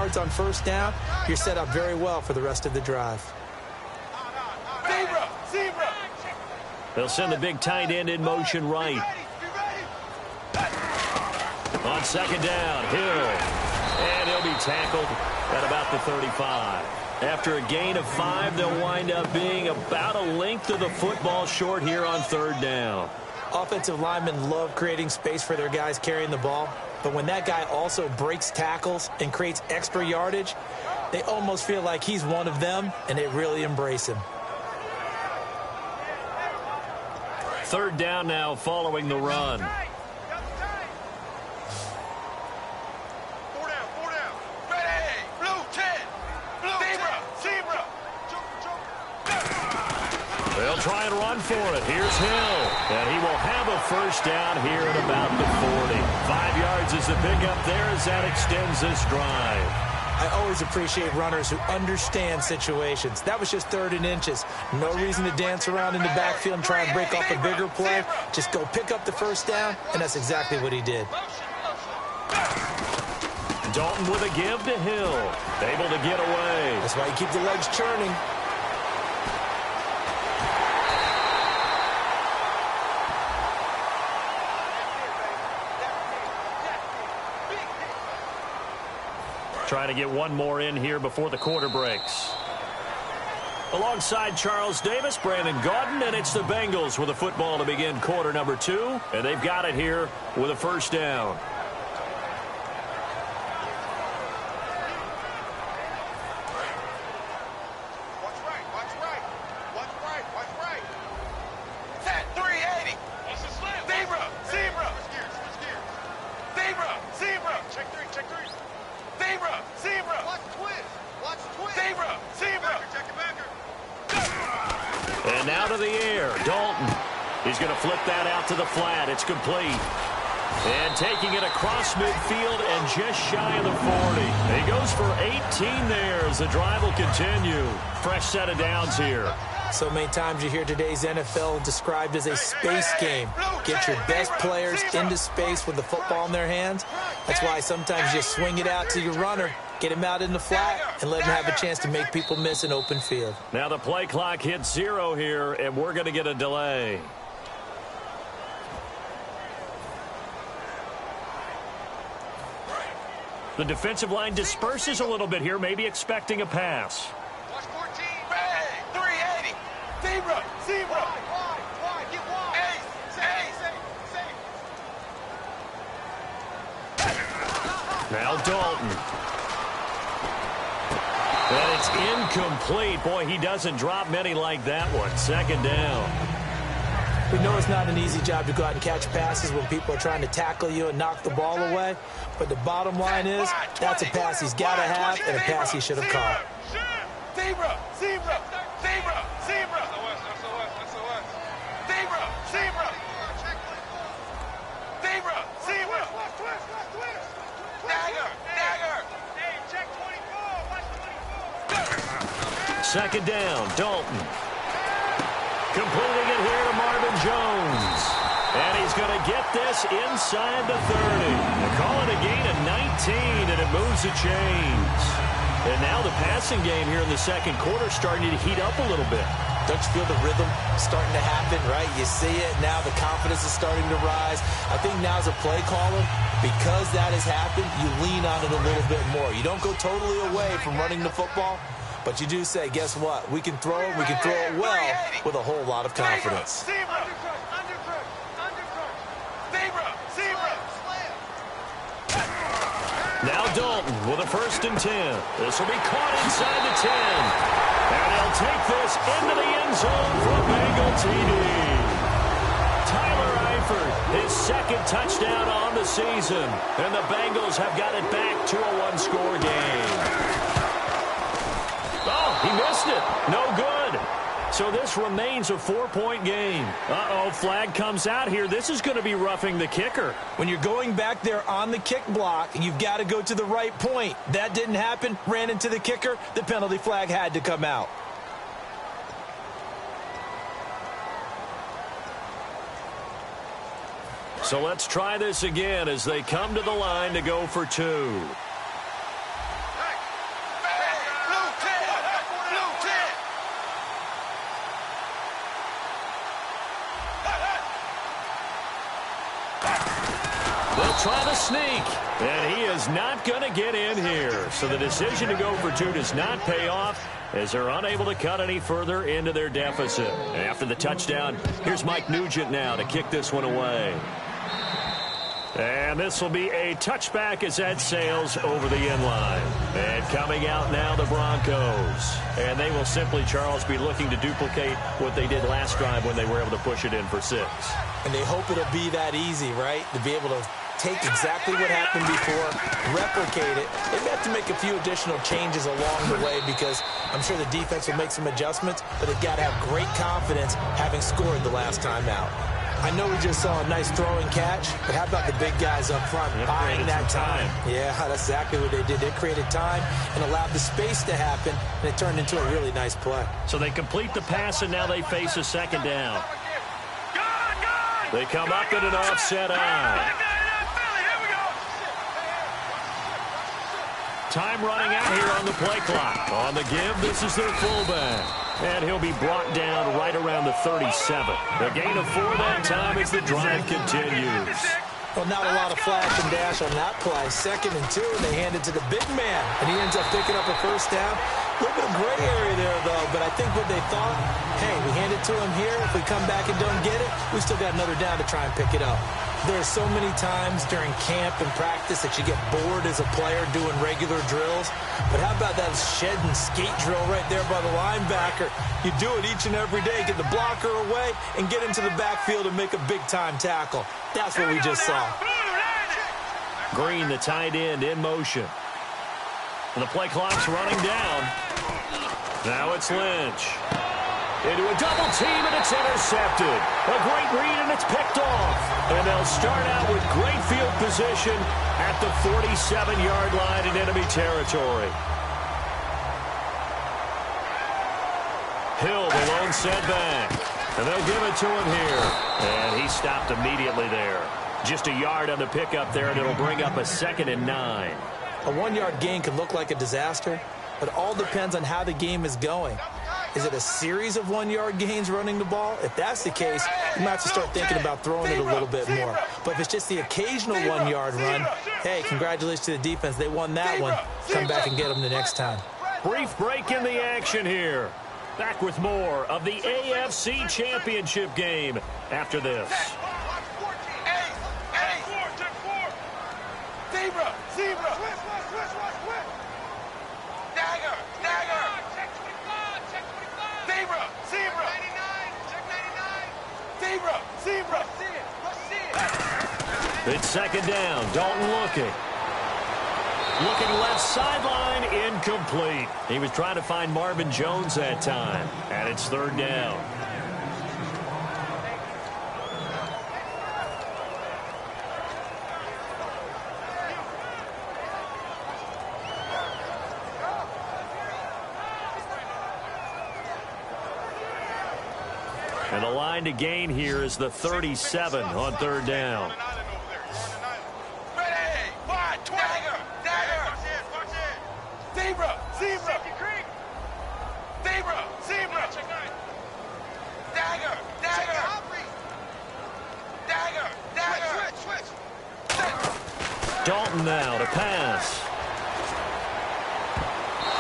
yards on first down, you're set up very well for the rest of the drive. They'll send the big tight end in motion right. On second down, Hill. And he'll be tackled at about the 35. After a gain of 5, they'll wind up being about a length of the football short here on third down. Offensive linemen love creating space for their guys carrying the ball, but when that guy also breaks tackles and creates extra yardage, they almost feel like he's one of them, and they really embrace him. Third down now following the run. They'll try and run for it. Here's Hill. And he will have a first down here at about the 40. 5 yards is the pickup there as that extends this drive. I always appreciate runners who understand situations. That was just 3rd and inches. No reason to dance around in the backfield and try and break off a bigger play. Just go pick up the first down, and that's exactly what he did. Dalton with a give to Hill. Able to get away. That's why you keep the legs churning. Trying to get one more in here before the quarter breaks. Alongside Charles Davis, Brandon Gaudin, and it's the Bengals with a football to begin quarter number 2. And they've got it here with a first down. And now to the air, Dalton. He's going to flip that out to the flat. It's complete. And taking it across midfield and just shy of the 40. He goes for 18 there as the drive will continue. Fresh set of downs here. So many times you hear today's NFL described as a space game. Get your best players into space with the football in their hands. That's why sometimes you swing it out to your runner, get him out in the flat, and let him have a chance to make people miss an open field. Now the play clock hits 0 here, and we're going to get a delay. The defensive line disperses a little bit here, maybe expecting a pass. Watch 14. Bang! 380. Zebra. Zebra. Wide. Get wide. Ace. Now Dalton. And it's incomplete. Boy, he doesn't drop many like that one. Second down. We know it's not an easy job to go out and catch passes when people are trying to tackle you and knock the ball away. But the bottom line is, that's a pass he's got to have and a pass he should have caught. Zebra. Zebra. Zebra. Zebra. Zebra. Zebra. Zebra. Zebra. Dagger. Dagger. Check 24. Watch 24. Second down, Dalton. Completing it here to Marvin Jones. And he's going to get this inside the 30. They call it a gain of 19, and it moves the chains. And now the passing game here in the second quarter starting to heat up a little bit. Don't you feel the rhythm starting to happen, right? You see it. Now the confidence is starting to rise. I think now as a play caller, because that has happened, you lean on it a little bit more. You don't go totally away from running the football, but you do say, guess what? We can throw it. We can throw it well with a whole lot of confidence. Now Dalton with a 1st and 10. This will be caught inside the 10. And he'll take this into the end zone for a Bengal TD. Tyler Eifert, his 2nd touchdown on the season. And the Bengals have got it back to a 1-score game. Oh, he missed it. No good. So this remains a 4-point game. Uh-oh, flag comes out here. This is going to be roughing the kicker. When you're going back there on the kick block, you've got to go to the right point. That didn't happen. Ran into the kicker. The penalty flag had to come out. So let's try this again as they come to the line to go for 2. try the sneak, and he is not going to get in here. So the decision to go for two does not pay off as they're unable to cut any further into their deficit. After the touchdown, here's Mike Nugent now to kick this one away. And this will be a touchback as that sails over the end line. And coming out now, the Broncos. And they will simply, Charles, be looking to duplicate what they did last drive when they were able to push it in for 6. And they hope it'll be that easy, right? To be able to take exactly what happened before, replicate it. They may have to make a few additional changes along the way because I'm sure the defense will make some adjustments, but they've got to have great confidence having scored the last time out. I know we just saw a nice throwing catch, but how about the big guys up front buying that time? Yeah, that's exactly what they did. They created time and allowed the space to happen, and it turned into a really nice play. So they complete the pass, and now they face a second down. They come up in an offset eye. Time running out here on the play clock. On the give, this is their fullback. And he'll be brought down right around the 37. A gain of 4 that time as the drive continues. Well, not a lot of flash and dash on that play. 2nd and 2, and they hand it to the big man. And he ends up picking up a first down. A little bit of gray area there, though. But I think what they thought, hey, we hand it to him here. If we come back and don't get it, we still got another down to try and pick it up. There's so many times during camp and practice that you get bored as a player doing regular drills. But how about that shed and skate drill right there by the linebacker? You do it each and every day. Get the blocker away and get into the backfield and make a big-time tackle. That's what we just saw. Green, the tight end, in motion. And the play clock's running down. Now it's Lynch. Into a double team, and it's intercepted. A great read, and it's picked off. And they'll start out with great field position at the 47-yard line in enemy territory. Hill, the lone setback. And they'll give it to him here. And he stopped immediately there. Just a yard on the pickup there, and it'll bring up a 2nd and 9. A 1-yard gain can look like a disaster, but it all depends on how the game is going. Is it a series of 1-yard gains running the ball? If that's the case, you might have to start thinking about throwing it a little bit more. But if it's just the occasional 1-yard run, hey, congratulations to the defense. They won that one. Come back and get them the next time. Brief break in the action here. Back with more of the AFC Championship game after this. Zebra! Dagger! Zebra! 99! Check 99! Zebra! It's 2nd down. Dalton looking. Looking left sideline, incomplete. He was trying to find Marvin Jones that time. And it's 3rd down. And the line to gain here is the 37 on 3rd down. Ready! Wide! Dagger! Zebra! Dagger! Switch! Dalton now to pass.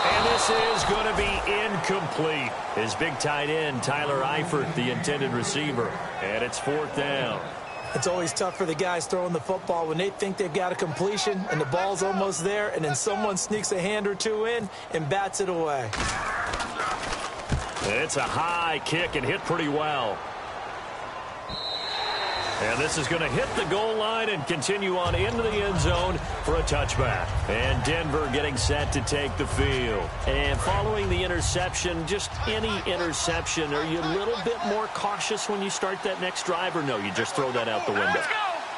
And this is going to be incomplete. His big tight end, Tyler Eifert, the intended receiver. And it's 4th down. It's always tough for the guys throwing the football when they think they've got a completion and the ball's almost there, and then someone sneaks a hand or two in and bats it away. It's a high kick and hit pretty well. And this is going to hit the goal line and continue on into the end zone for a touchback. And Denver getting set to take the field. And following the interception, just any interception, are you a little bit more cautious when you start that next drive, or no, you just throw that out the window?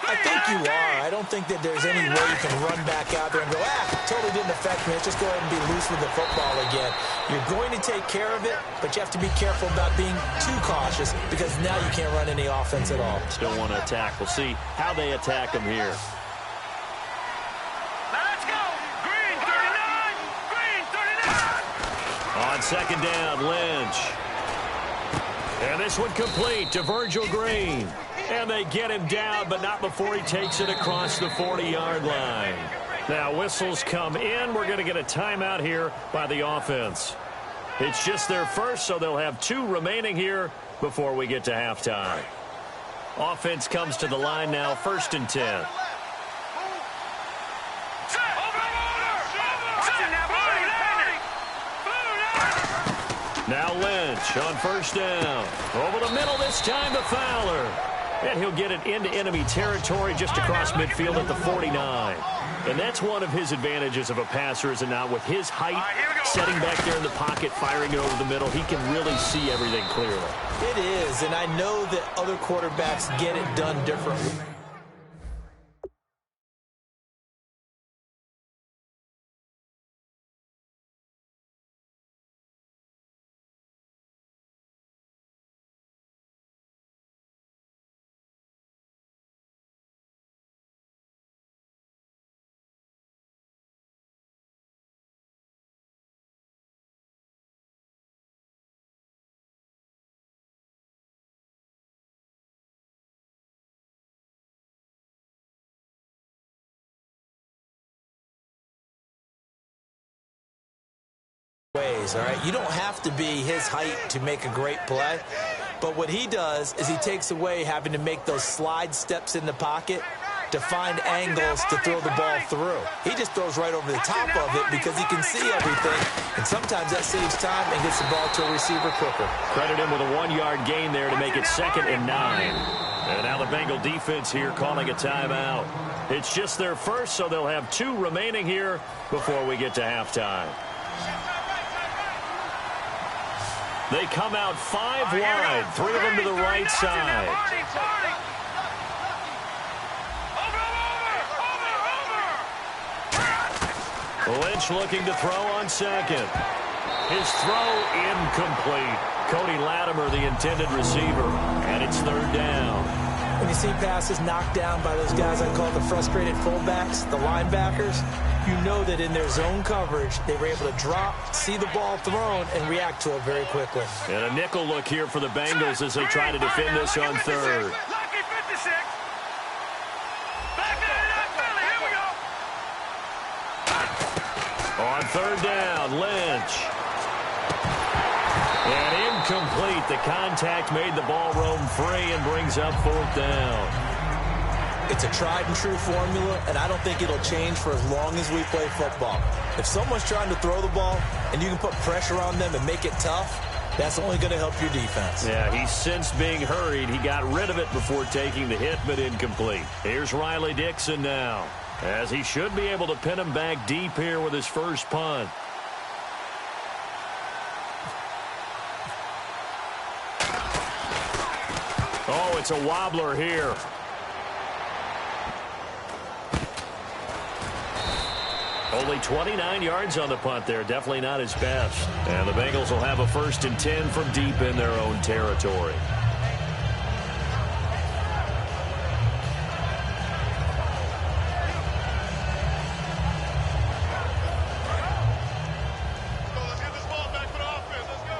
I think you are. I don't think that there's any way you can run back out there and go, totally didn't affect me. Let's just go ahead and be loose with the football again. You're going to take care of it, but you have to be careful about being too cautious because now you can't run any offense at all. Still want to attack. We'll see how they attack them here. Let's go! Green 39! On 2nd down, Lynch. And this one complete to Virgil Green. And they get him down, but not before he takes it across the 40-yard line. Now whistles come in. We're going to get a timeout here by the offense. It's just their first, so they'll have 2 remaining here before we get to halftime. Offense comes to the line now, 1st and 10. Now Lynch on 1st down. Over the middle this time to Fowler. And he'll get it into enemy territory just across midfield at the 49. And that's one of his advantages of a passer, is it not? With his height, setting back there in the pocket, firing it over the middle, he can really see everything clearly. It is, and I know that other quarterbacks get it done differently. Ways, all right? You don't have to be his height to make a great play, but what he does is he takes away having to make those slide steps in the pocket to find angles to throw the ball through. He just throws right over the top of it because he can see everything, and sometimes that saves time and gets the ball to a receiver quicker. Credit him with a 1-yard gain there to make it 2nd and 9. And now the Bengal defense here calling a timeout. It's just their first, so they'll have 2 remaining here before we get to halftime. They come out 5 wide, 3 of them to the right side. Lynch looking to throw on 2nd. His throw incomplete. Cody Latimer, the intended receiver, and it's 3rd down. When you see passes knocked down by those guys I call the frustrated fullbacks, the linebackers, you know that in their zone coverage, they were able to drop, see the ball thrown, and react to it very quickly. And a nickel look here for the Bengals as they try to defend this on 3rd. On 3rd down, Lynch. And incomplete. The contact made the ball roam free and brings up 4th down. It's a tried-and-true formula, and I don't think it'll change for as long as we play football. If someone's trying to throw the ball and you can put pressure on them and make it tough, that's only going to help your defense. Yeah, he sensed being hurried. He got rid of it before taking the hit, but incomplete. Here's Riley Dixon now, as he should be able to pin him back deep here with his first punt. Oh, it's a wobbler here. Only 29 yards on the punt there. Definitely not his best. And the Bengals will have a 1st and 10 from deep in their own territory. Let's get this ball back for the offense. Let's go.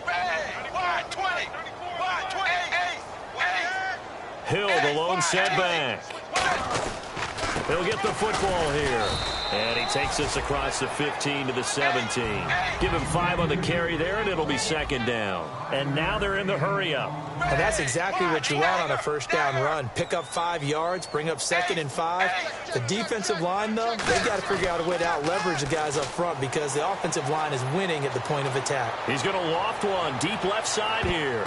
Bang! Wide 20. Wide 28. Hill, the lone setback. He'll get the football here. And he takes this across the 15 to the 17. Give him 5 on the carry there, and it'll be 2nd down. And now they're in the hurry-up. And that's exactly what you want on a 1st down run. Pick up 5 yards, bring up 2nd and 5. The defensive line, though, they've got to figure out a way to out-leverage the guys up front because the offensive line is winning at the point of attack. He's going to loft one deep left side here.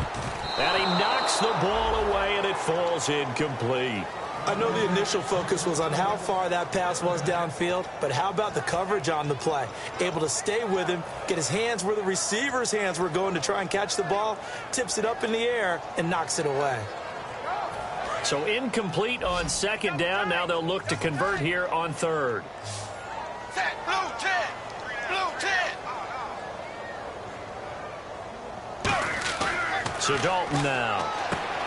And he knocks the ball away, and it falls incomplete. I know the initial focus was on how far that pass was downfield, but how about the coverage on the play? Able to stay with him, get his hands where the receiver's hands were going to try and catch the ball, tips it up in the air, and knocks it away. So incomplete on 2nd down. Now they'll look to convert here on 3rd. Blue 10. Blue 10. So Dalton now.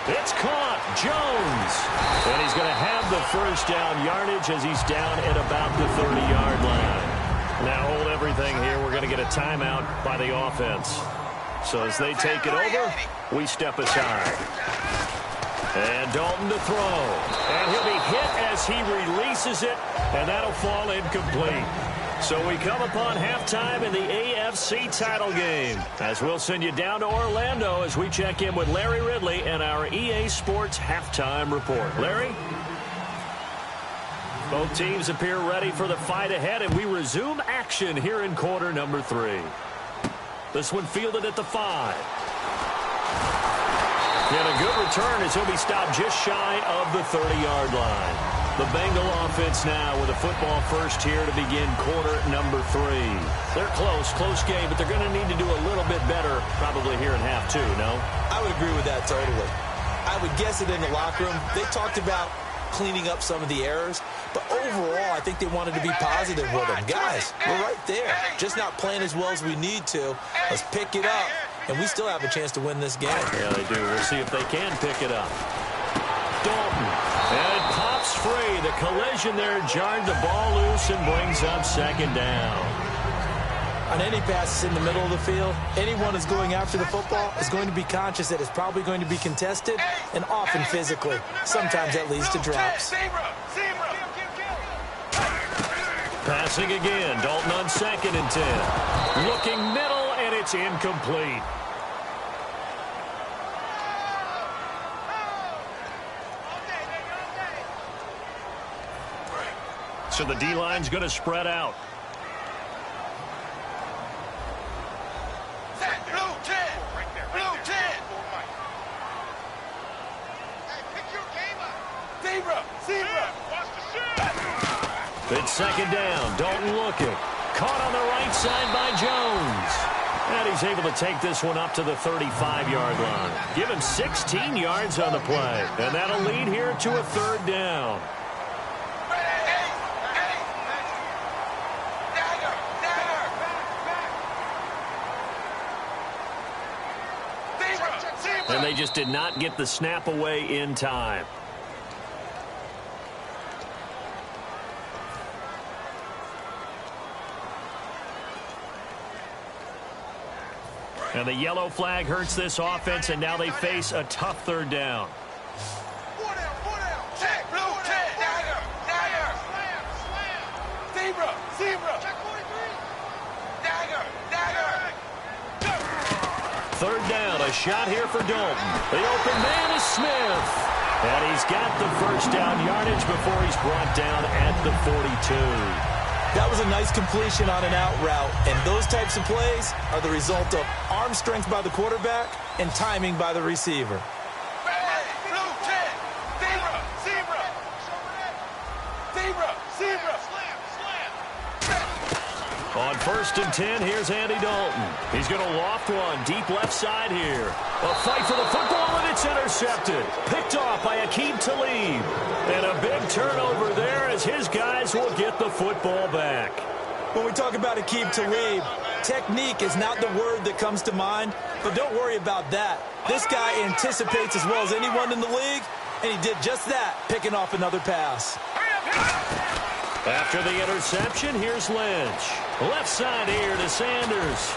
It's caught. Jones. And he's going to have the 1st down yardage as he's down at about the 30-yard line. Now hold everything here. We're going to get a timeout by the offense. So as they take it over, we step aside. And Dalton to throw. And he'll be hit as he releases it, and that'll fall incomplete. So we come upon halftime in the AFC title game, as we'll send you down to Orlando as we check in with Larry Ridley and our EA Sports halftime report. Larry? Both teams appear ready for the fight ahead, and we resume action here in quarter number 3. This one fielded at the 5. And a good return as he'll be stopped just shy of the 30-yard line. The Bengal offense now with a football first here to begin quarter number 3. They're close game, but they're going to need to do a little bit better probably here in half 2, no? I would agree with that totally. I would guess it in the locker room. They talked about cleaning up some of the errors, but overall I think they wanted to be positive with them. Guys, we're right there. Just not playing as well as we need to. Let's pick it up, and we still have a chance to win this game. Yeah, they do. We'll see if they can pick it up. Dalton. And it pops free. The collision there jarred the ball loose and brings up second down. On any passes in the middle of the field, anyone who's going after the football is going to be conscious that it's probably going to be contested and often physically. Sometimes that leads to drops. Passing again. Dalton on 2nd and 10. Looking middle, and it's incomplete. So the D-line's going to spread out. It's second down. Dalton looking. Caught on the right side by Jones. And he's able to take this one up to the 35-yard line. Give him 16 yards on the play. And that'll lead here to a 3rd down. And they just did not get the snap away in time. And the yellow flag hurts this offense, and now they face a tough 3rd down. Third down, a shot here for Dalton. The open man is Smith. And he's got the first down yardage before he's brought down at the 42. That was a nice completion on an out route, and those types of plays are the result of arm strength by the quarterback and timing by the receiver. On 1st and 10, here's Andy Dalton. He's going to loft one deep left side here. A fight for the football, and it's intercepted. Picked off by Aqib Talib. And a big turnover there as his guys will get the football back. When we talk about Aqib Talib, technique is not the word that comes to mind, but don't worry about that. This guy anticipates as well as anyone in the league, and he did just that, picking off another pass. After the interception, here's Lynch. Left side here to Sanders.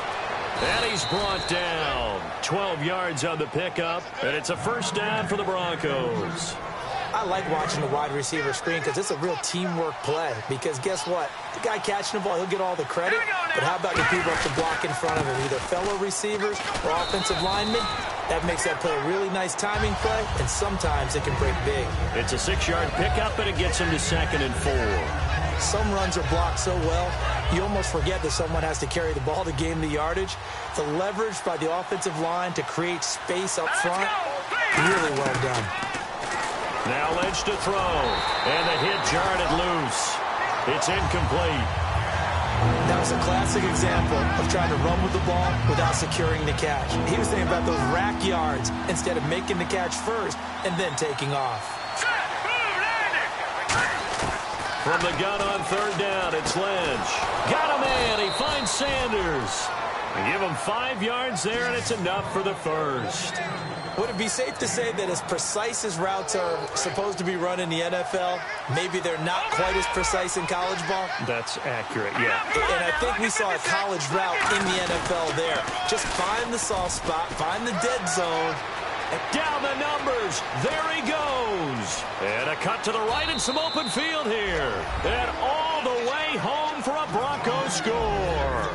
And he's brought down. 12 yards on the pickup, and it's a first down for the Broncos. I like watching the wide receiver screen because it's a real teamwork play. Because guess what? The guy catching the ball, he'll get all the credit. But how about the people up the block in front of him, either fellow receivers or offensive linemen? That makes that play a really nice timing play, and sometimes it can break big. It's a 6-yard pickup, and it gets him to 2nd and 4. Some runs are blocked so well, you almost forget that someone has to carry the ball to gain the yardage. The leverage by the offensive line to create space up front, really well done. Now Lynch to throw, and the hit jarred it loose. It's incomplete. That was a classic example of trying to run with the ball without securing the catch. He was thinking about those rack yards instead of making the catch first and then taking off. From the gun on 3rd down, it's Lynch. Got a man. He finds Sanders. They give him 5 yards there, and it's enough for the first. Would it be safe to say that as precise as routes are supposed to be run in the NFL, maybe they're not quite as precise in college ball? That's accurate, yeah. And I think we saw a college route in the NFL there. Just find the soft spot, find the dead zone, Down the numbers. There he goes. And a cut to the right and some open field here. And all the way home for a Broncos score.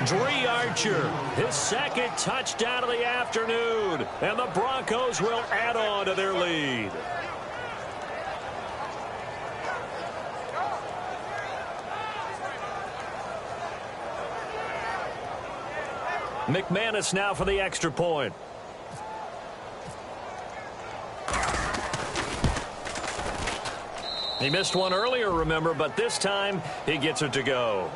Dree Archer, his second touchdown of the afternoon. And the Broncos will add on to their lead. McManus now for the extra point. He missed one earlier, remember, but this time he gets it to go.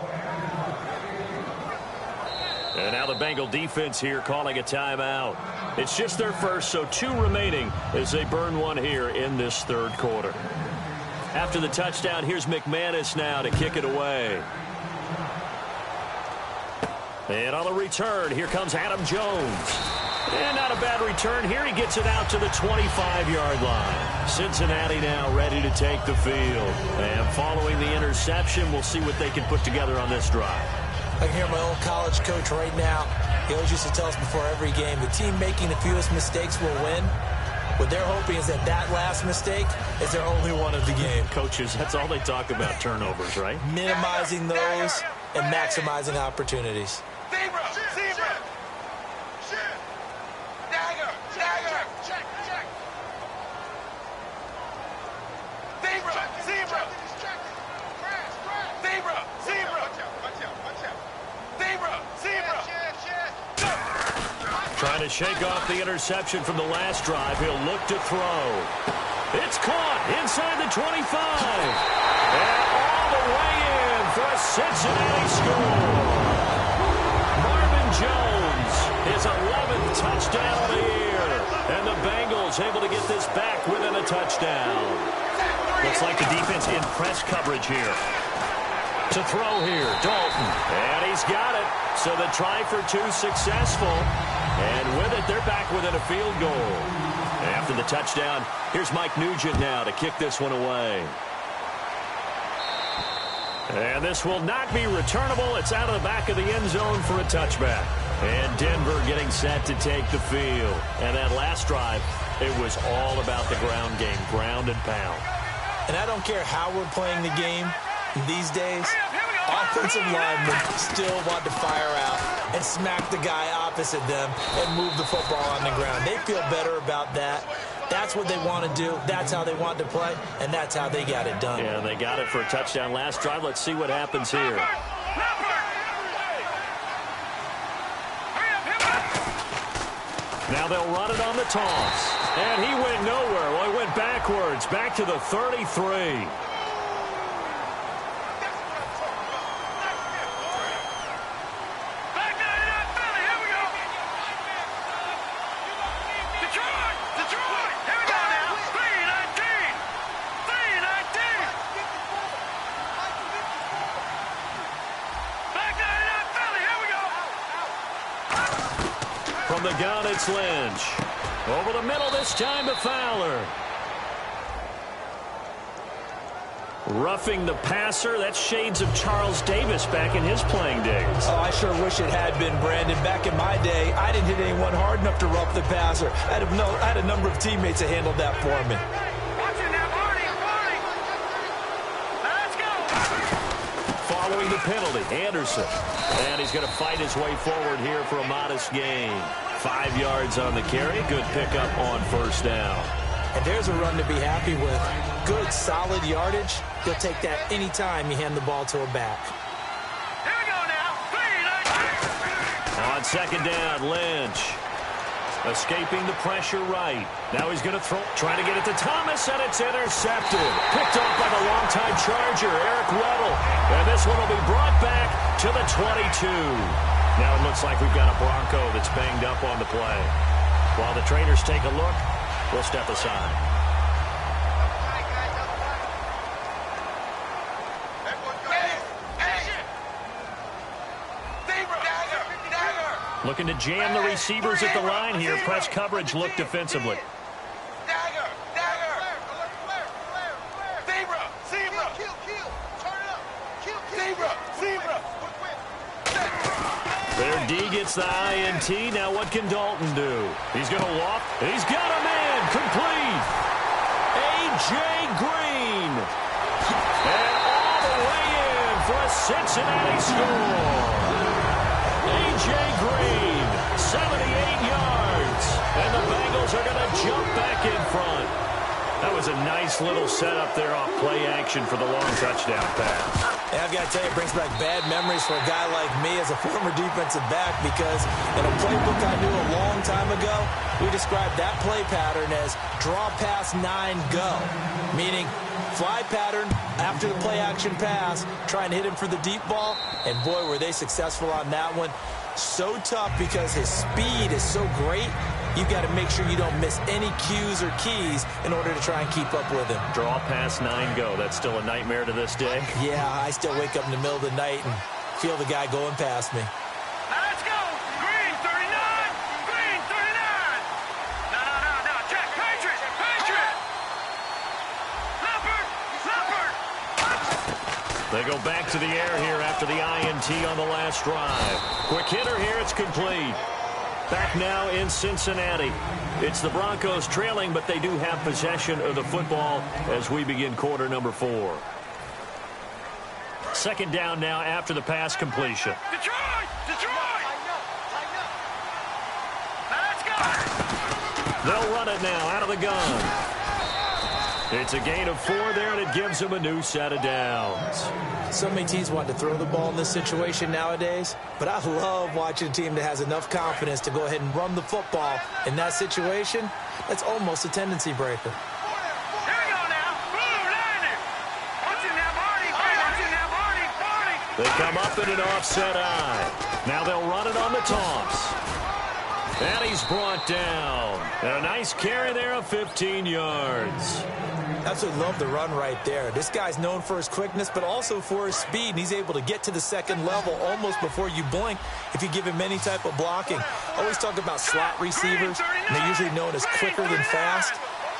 And now the Bengal defense here calling a timeout. It's just their first, so 2 remaining as they burn one here in this third quarter. After the touchdown, here's McManus now to kick it away. And on the return, here comes Adam Jones. And not a bad return here. He gets it out to the 25-yard line. Cincinnati now ready to take the field. And following the interception, we'll see what they can put together on this drive. I can hear my old college coach right now. He always used to tell us before every game, the team making the fewest mistakes will win. What they're hoping is that that last mistake is their only one of the game. Coaches, that's all they talk about, turnovers, right? Minimizing those and maximizing opportunities. Zebra! Zebra! Dagger! Dagger! Check! Check! Zebra! Zebra! Zebra! Zebra! Watch out! Watch out! Zebra! Zebra! Trying to shake off the interception from the last drive. He'll look to throw. It's caught inside the 25. And all the way in for a Cincinnati score. Jones, his 11th touchdown of the year. And the Bengals able to get this back within a touchdown. Looks like the defense in press coverage here. To throw here, Dalton. And he's got it. So the try for 2 successful. And with it, they're back within a field goal. After the touchdown, here's Mike Nugent now to kick this one away. And this will not be returnable. It's out of the back of the end zone for a touchback. And Denver getting set to take the field. And that last drive, it was all about the ground game, ground and pound. And I don't care how we're playing the game these days, offensive linemen still want to fire out and smack the guy opposite them and move the football on the ground. They feel better about that. That's what they want to do. That's how they want to play, and that's how they got it done. Yeah, they got it for a touchdown last drive. Let's see what happens here. Now they'll run it on the toss. And he went nowhere. Well, he went backwards, back to the 33. From the gun, it's Lynch. Over the middle this time to Fowler. Roughing the passer. That's shades of Charles Davis back in his playing days. Oh, I sure wish it had been, Brandon. Back in my day, I didn't hit anyone hard enough to rough the passer. I had a number of teammates that handled that for me. Following the penalty, Anderson. And he's going to fight his way forward here for a modest gain. 5 yards on the carry. Good pickup on first down. And there's a run to be happy with. Good, solid yardage. He'll take that any time you hand the ball to a back. Here we go now. On second down, Lynch. Escaping the pressure right. Now he's going to throw. Trying to get it to Thomas, and it's intercepted. Picked off by the longtime Charger, Eric Weddle. And this one will be brought back to the 22. Now it looks like we've got a Bronco that's banged up on the play. While the Traders take a look, we'll step aside. Looking to jam the receivers at the line here. Press coverage, look defensively. Dagger! Dagger! Zebra! Zebra! Turn it up! Zebra! Zebra! Their D gets the INT. Now what can Dalton do? He's going to walk. He's got a man. Complete. A.J. Green. And all the way in for a Cincinnati score. A.J. Green, 78 yards. And the Bengals are going to jump back in front. That was a nice little setup there off play action for the long touchdown pass. And I've got to tell you, it brings back bad memories for a guy like me as a former defensive back, because in a playbook I knew a long time ago, we described that play pattern as draw pass 9 go, meaning fly pattern after the play action pass, trying to hit him for the deep ball, and boy, were they successful on that one. So tough because his speed is so great. You've got to make sure you don't miss any cues or keys in order to try and keep up with him. Draw pass 9 go. That's still a nightmare to this day. Yeah, I still wake up in the middle of the night and feel the guy going past me. Now let's go. Green 39. Green 39. No. Check. Patriot. Leopard. They go back to the air here after the INT on the last drive. Quick hitter here. It's complete. Back now in Cincinnati. It's the Broncos trailing, but they do have possession of the football as we begin quarter number 4. Second down now after the pass completion. Detroit. Now let's go. They'll run it now out of the gun. It's a gain of 4 there, and it gives them a new set of downs. So many teams want to throw the ball in this situation nowadays, but I love watching a team that has enough confidence to go ahead and run the football in that situation. That's almost a tendency breaker. Here we go now. Blue landed. Watching that body. They come up in an offset eye. Now they'll run it on the toss. And he's brought down. And a nice carry there of 15 yards. Absolutely love the run right there. This guy's known for his quickness, but also for his speed. And he's able to get to the second level almost before you blink if you give him any type of blocking. I always talk about slot receivers, and they're usually known as quicker than fast.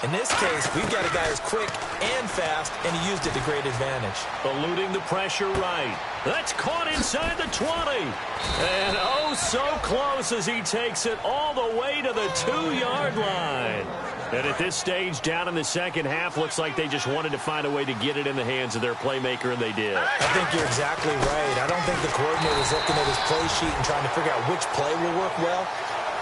In this case, we've got a guy who's quick and fast, and he used it to great advantage. Eluding the pressure right. That's caught inside the 20. And oh, so close as he takes it all the way to the 2-yard line. And at this stage, down in the second half, looks like they just wanted to find a way to get it in the hands of their playmaker, and they did. I think you're exactly right. I don't think the coordinator's looking at his play sheet and trying to figure out which play will work well.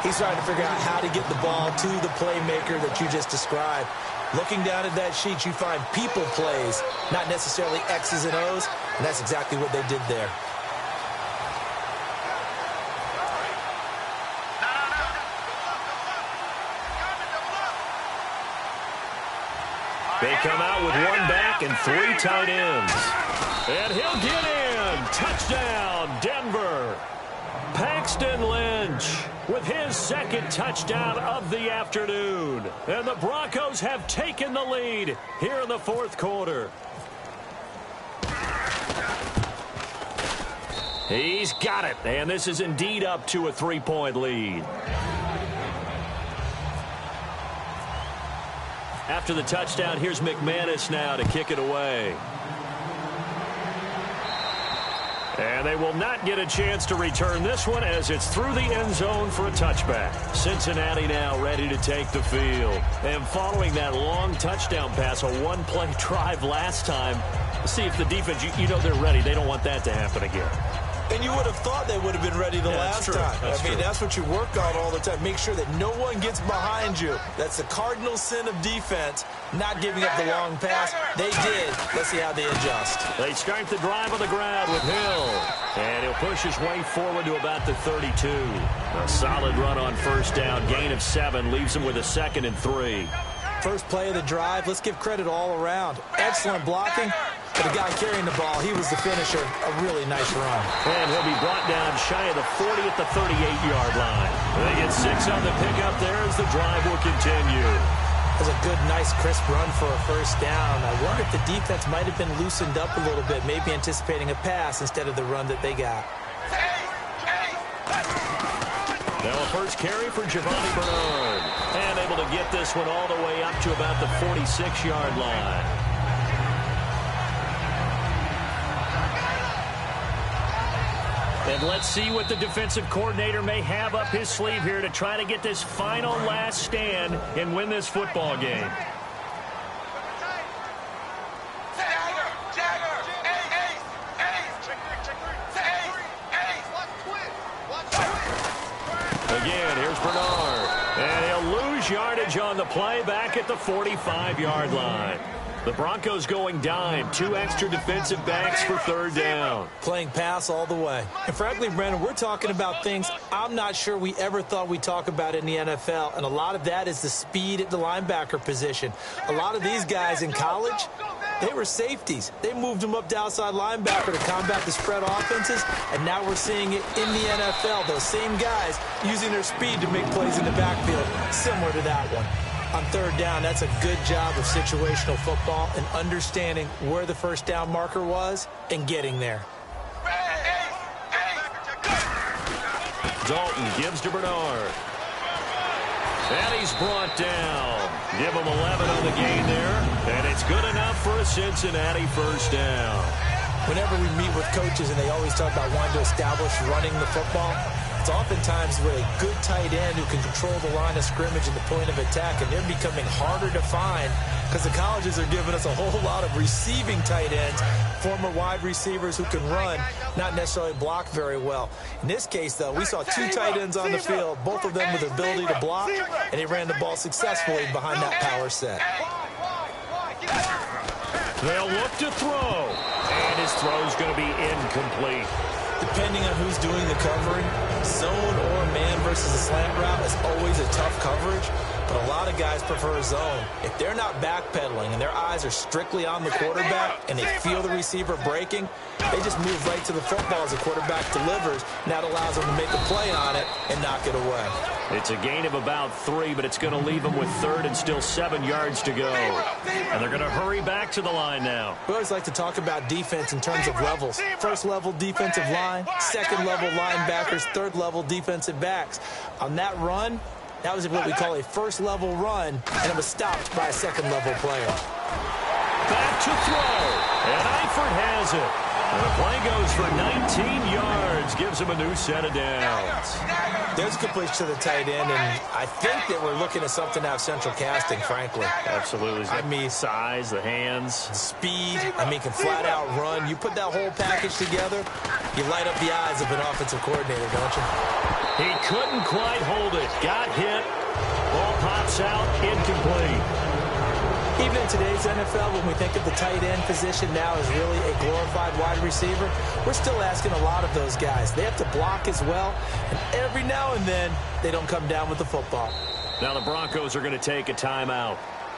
He's trying to figure out how to get the ball to the playmaker that you just described. Looking down at that sheet, you find people plays, not necessarily X's and O's, and that's exactly what they did there. They come out with 1 back and 3 tight ends. And he'll get in. Touchdown, Denver. Paxton Lynch with his second touchdown of the afternoon. And the Broncos have taken the lead here in the fourth quarter. He's got it. And this is indeed up to a 3-point lead. After the touchdown, here's McManus now to kick it away. And they will not get a chance to return this one as it's through the end zone for a touchback. Cincinnati now ready to take the field. And following that long touchdown pass, a 1-play drive last time, see if the defense, you know they're ready. They don't want that to happen again. And you would have thought they would have been ready the last time. That's what you work on all the time. Make sure that no one gets behind you. That's the cardinal sin of defense, not giving up the long pass. They did. Let's see how they adjust. They start the drive on the ground with Hill. And he'll push his way forward to about the 32. A solid run on first down. Gain of 7 leaves him with a 2nd and 3. First play of the drive, let's give credit all around. Excellent blocking. But the guy carrying the ball, he was the finisher. A really nice run. And he'll be brought down shy of the 40 at the 38-yard line. They get 6 on the pickup there as the drive will continue. That was a good, nice, crisp run for a first down. I wonder if the defense might have been loosened up a little bit, maybe anticipating a pass instead of the run that they got. Now a first carry for Giovanni Bernard. And able to get this one all the way up to about the 46-yard line. And let's see what the defensive coordinator may have up his sleeve here to try to get this final last stand and win this football game. Again, here's Bernard. And he'll lose yardage on the play back at the 45-yard line. The Broncos going dime. 2 extra defensive backs for third down. Playing pass all the way. And frankly, Brandon, we're talking about things I'm not sure we ever thought we'd talk about in the NFL. And a lot of that is the speed at the linebacker position. A lot of these guys in college, they were safeties. They moved them up to outside linebacker to combat the spread offenses. And now we're seeing it in the NFL. Those same guys using their speed to make plays in the backfield, similar to that one. On third down, that's a good job of situational football and understanding where the first down marker was and getting there. Dalton gives to Bernard. And he's brought down. Give him 11 on the gain there. And it's good enough for a Cincinnati first down. Whenever we meet with coaches and they always talk about wanting to establish running the football, it's oftentimes with a good tight end who can control the line of scrimmage and the point of attack, and they're becoming harder to find because the colleges are giving us a whole lot of receiving tight ends, former wide receivers who can run, not necessarily block very well. In this case, though, we saw 2 tight ends on the field, both of them with the ability to block, and they ran the ball successfully behind that power set. They'll look to throw, and his throw's going to be incomplete. Depending on who's doing the covering, zone or man versus a slant route is always a tough coverage, but a lot of guys prefer zone. If they're not backpedaling and their eyes are strictly on the quarterback and they feel the receiver breaking, they just move right to the football as the quarterback delivers, and that allows them to make a play on it and knock it away. It's a gain of about 3, but it's going to leave them with third and still 7 yards to go. And they're going to hurry back to the line now. We always like to talk about defense in terms of levels. First level defensive line, second level linebackers, third level defensive backs. On that run, that was what we call a first level run, and it was stopped by a second level player. Back to throw, and Eifert has it. And the play goes for 19 yards, gives him a new set of downs. There's a completion to the tight end, and I think that we're looking at something out of central casting, frankly. Absolutely. I mean, size, the hands. Speed. I mean, can flat out run. You put that whole package together, you light up the eyes of an offensive coordinator, don't you? He couldn't quite hold it. Got hit. Ball pops out, incomplete. Even in today's NFL, when we think of the tight end position now as really a glorified wide receiver, we're still asking a lot of those guys. They have to block as well, and every now and then, they don't come down with the football. Now the Broncos are going to take a timeout.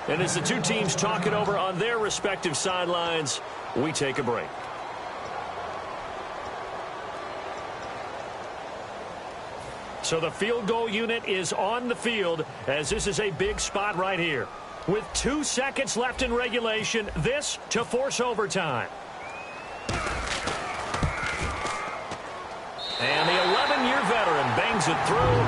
And as the 2 teams talk it over on their respective sidelines, we take a break. So the field goal unit is on the field, as this is a big spot right here. With 2 seconds left in regulation, this to force overtime. And the 11-year veteran bangs it through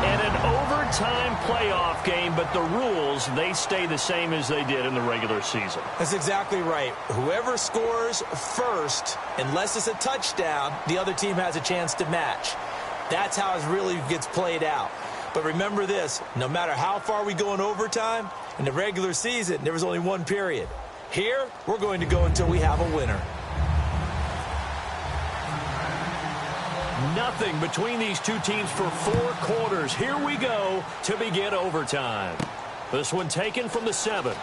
in an overtime playoff game, but the rules, they stay the same as they did in the regular season. That's exactly right. Whoever scores first, unless it's a touchdown, the other team has a chance to match. That's how it really gets played out. But remember this, no matter how far we go in overtime, in the regular season, there was only 1 period. Here, we're going to go until we have a winner. Nothing between these 2 teams for 4 quarters. Here we go to begin overtime. This one taken from the 7.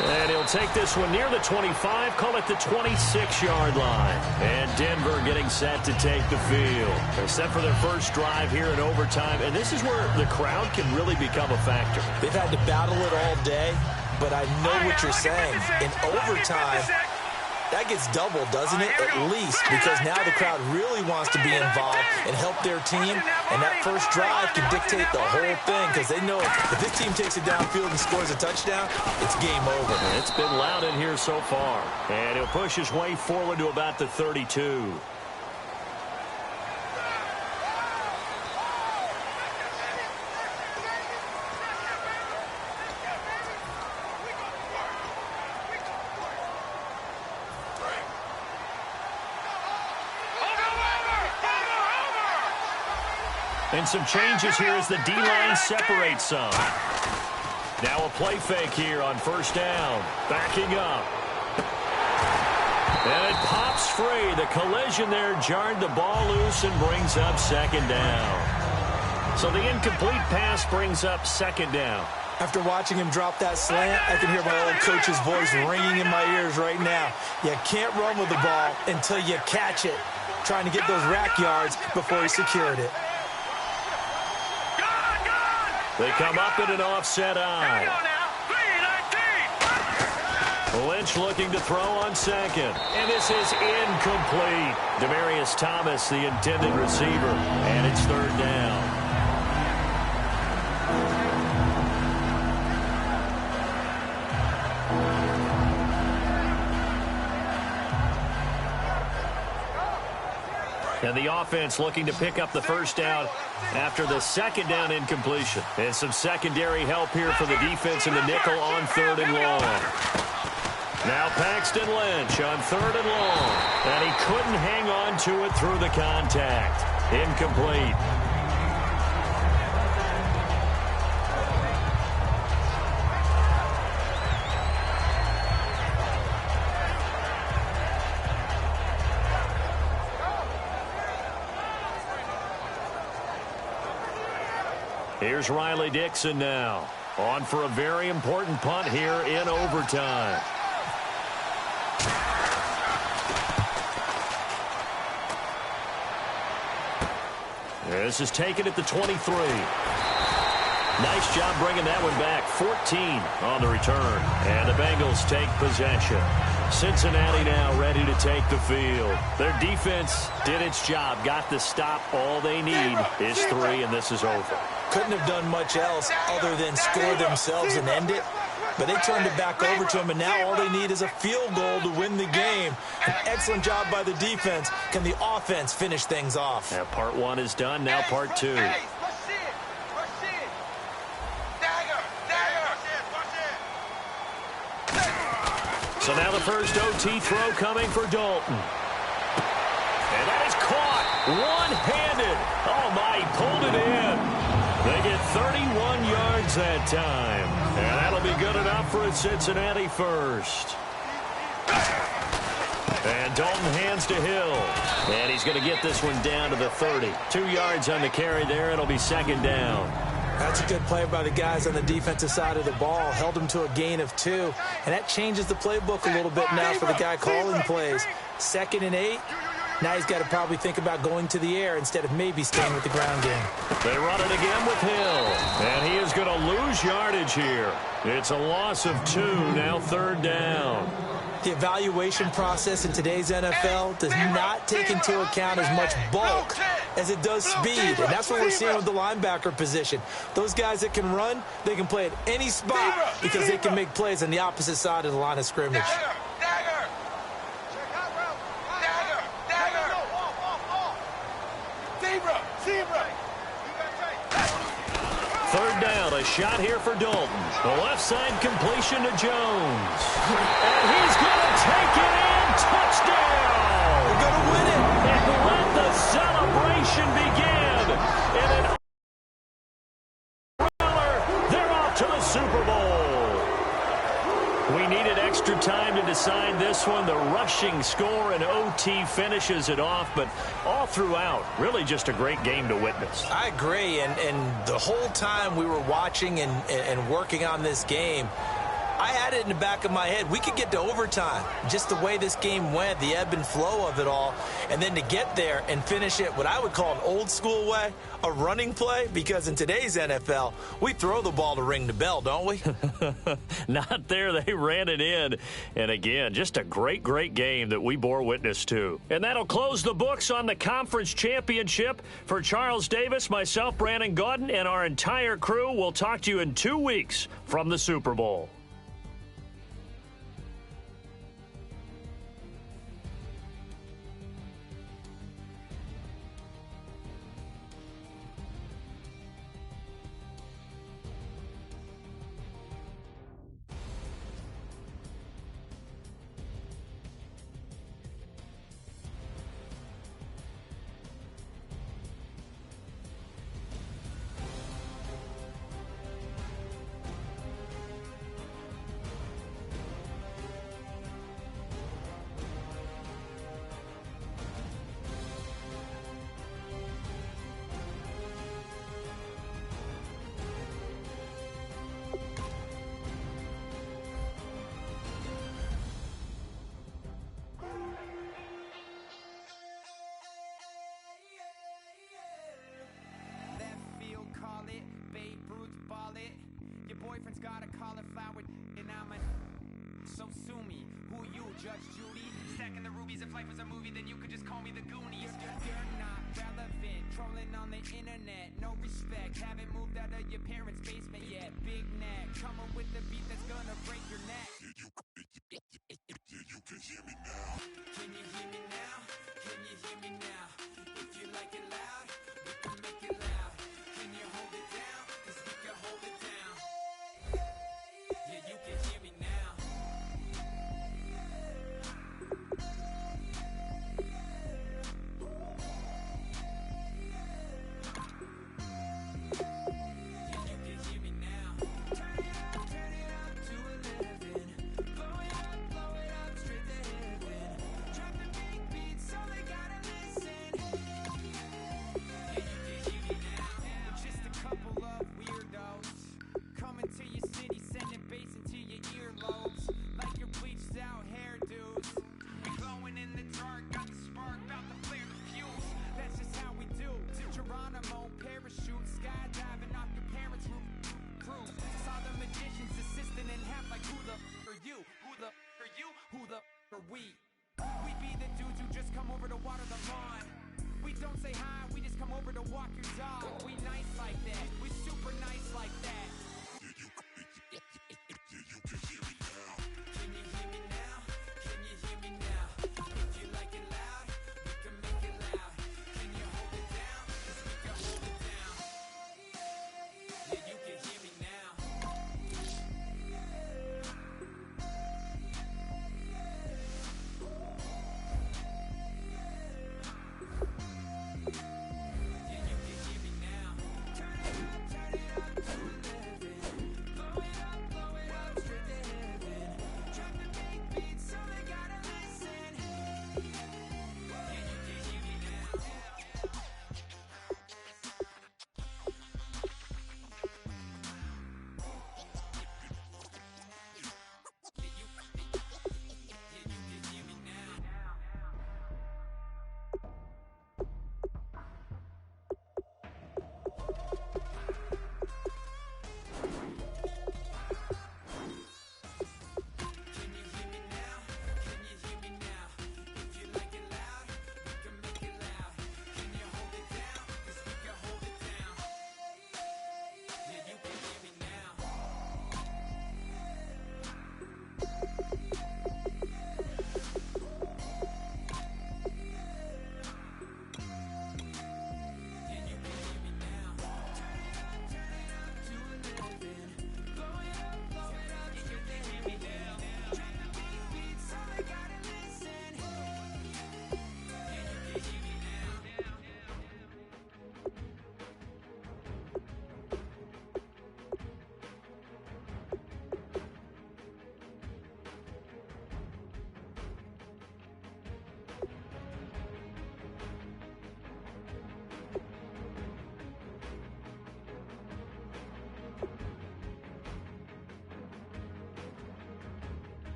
And he'll take this one near the 25, call it the 26-yard line. And Denver getting set to take the field. They're set for their first drive here in overtime, and this is where the crowd can really become a factor. They've had to battle it all day, but I know what you're saying. In overtime, that gets doubled, doesn't it? At least, because now the crowd really wants to be involved and help their team, and that first drive can dictate the whole thing, because they know if this team takes it downfield and scores a touchdown, it's game over. It's been loud in here so far, and he'll push his way forward to about the 32. And some changes here as the D-line separates some. Now a play fake here on first down. Backing up. And it pops free. The collision there jarred the ball loose and brings up second down. So the incomplete pass brings up second down. After watching him drop that slant, I can hear my old coach's voice ringing in my ears right now. You can't run with the ball until you catch it. Trying to get those rack yards before he secured it. They come up in an offset eye. Lynch looking to throw on second. And this is incomplete. Demaryius Thomas, the intended receiver. And it's third down. And the offense looking to pick up the first down after the second down incompletion. And some secondary help here for the defense in the nickel on third and long. Now Paxton Lynch on third and long. And he couldn't hang on to it through the contact. Incomplete. Here's Riley Dixon now. On for a very important punt here in overtime. This is taken at the 23. Nice job bringing that one back. 14 on the return. And the Bengals take possession. Cincinnati now ready to take the field. Their defense did its job. Got the stop. All they need is 3, and this is over. Couldn't have done much else other than score themselves and end it. But they turned it back over to them, and now all they need is a field goal to win the game. An excellent job by the defense. Can the offense finish things off? Now part 1 is done. Now part 2. So now the first OT throw coming for Dalton. And that is caught one-handed. Oh, my, he pulled it in. They get 31 yards that time. And that'll be good enough for a Cincinnati first. And Dalton hands to Hill. And he's going to get this one down to the 30. 2 yards on the carry there. It'll be second down. That's a good play by the guys on the defensive side of the ball. Held them to a gain of 2. And that changes the playbook a little bit now for the guy calling plays. 2nd and 8. Now he's got to probably think about going to the air instead of maybe staying with the ground game. They run it again with Hill. And he is going to lose yardage here. It's a loss of 2. Now third down. The evaluation process in today's NFL does not take into account as much bulk as it does speed. And that's what we're seeing with the linebacker position. Those guys that can run, they can play at any spot because they can make plays on the opposite side of the line of scrimmage. Third down, a shot here for Dalton. The left side completion to Jones. And he's going to take it in. Touchdown! They're going to win it. And let the celebration begin. And an umbrella, they're off to the Super Bowl. We needed extra time to decide this one. The rushing score and OT finishes it off, but all throughout, really just a great game to witness. I agree, and the whole time we were watching and working on this game, I had it in the back of my head. We could get to overtime. Just the way this game went, the ebb and flow of it all. And then to get there and finish it what I would call an old school way, a running play, because in today's NFL, we throw the ball to ring the bell, don't we? Not there. They ran it in. And again, just a great, great game that we bore witness to. And that'll close the books on the conference championship. For Charles Davis, myself, Brandon Gaudin, and our entire crew, we'll talk to you in 2 weeks from the Super Bowl. wallet. Your boyfriend's got a cauliflower and I'm a... So sue me, who you, Judge Judy? Stacking the rubies, if life was a movie, then you could just call me the Goonies. You're not relevant, trolling on the internet, no respect. Haven't moved out of your parents' basement yet. Big neck, coming with the beat that's gonna break your neck. You can hear me now. Can you hear me now? Can you hear me now? If you like it loud, we can make it loud. Can you hold it down? 'Cause we can hold it down. Yeah, you can hear me now. To your city, sending bass into your earlobes like your bleached out hairdos. We glowing in the dark, got the spark, about to flare the fuse. That's just how we do. Geronimo, parachute, skydiving off your parents' roof. Crew saw the magician's assistant in half, like who the are you? Who the are you? Who the are we? We be the dudes who just come over to water the lawn. We don't say hi, we just come over to walk your dog. We nice like that, we super nice like that. You can hear me now. Can you hear me now? Can you hear me now? If you like it loud, we can make it loud. Can you hold it down? 'Cause we can hold it down. Yeah, you can hear me now. Yeah, you can hear me now. Turn it up to 11.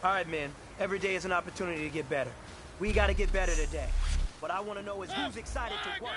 All right, man. Every day is an opportunity to get better. We got to get better today. What I want to know is who's excited to what.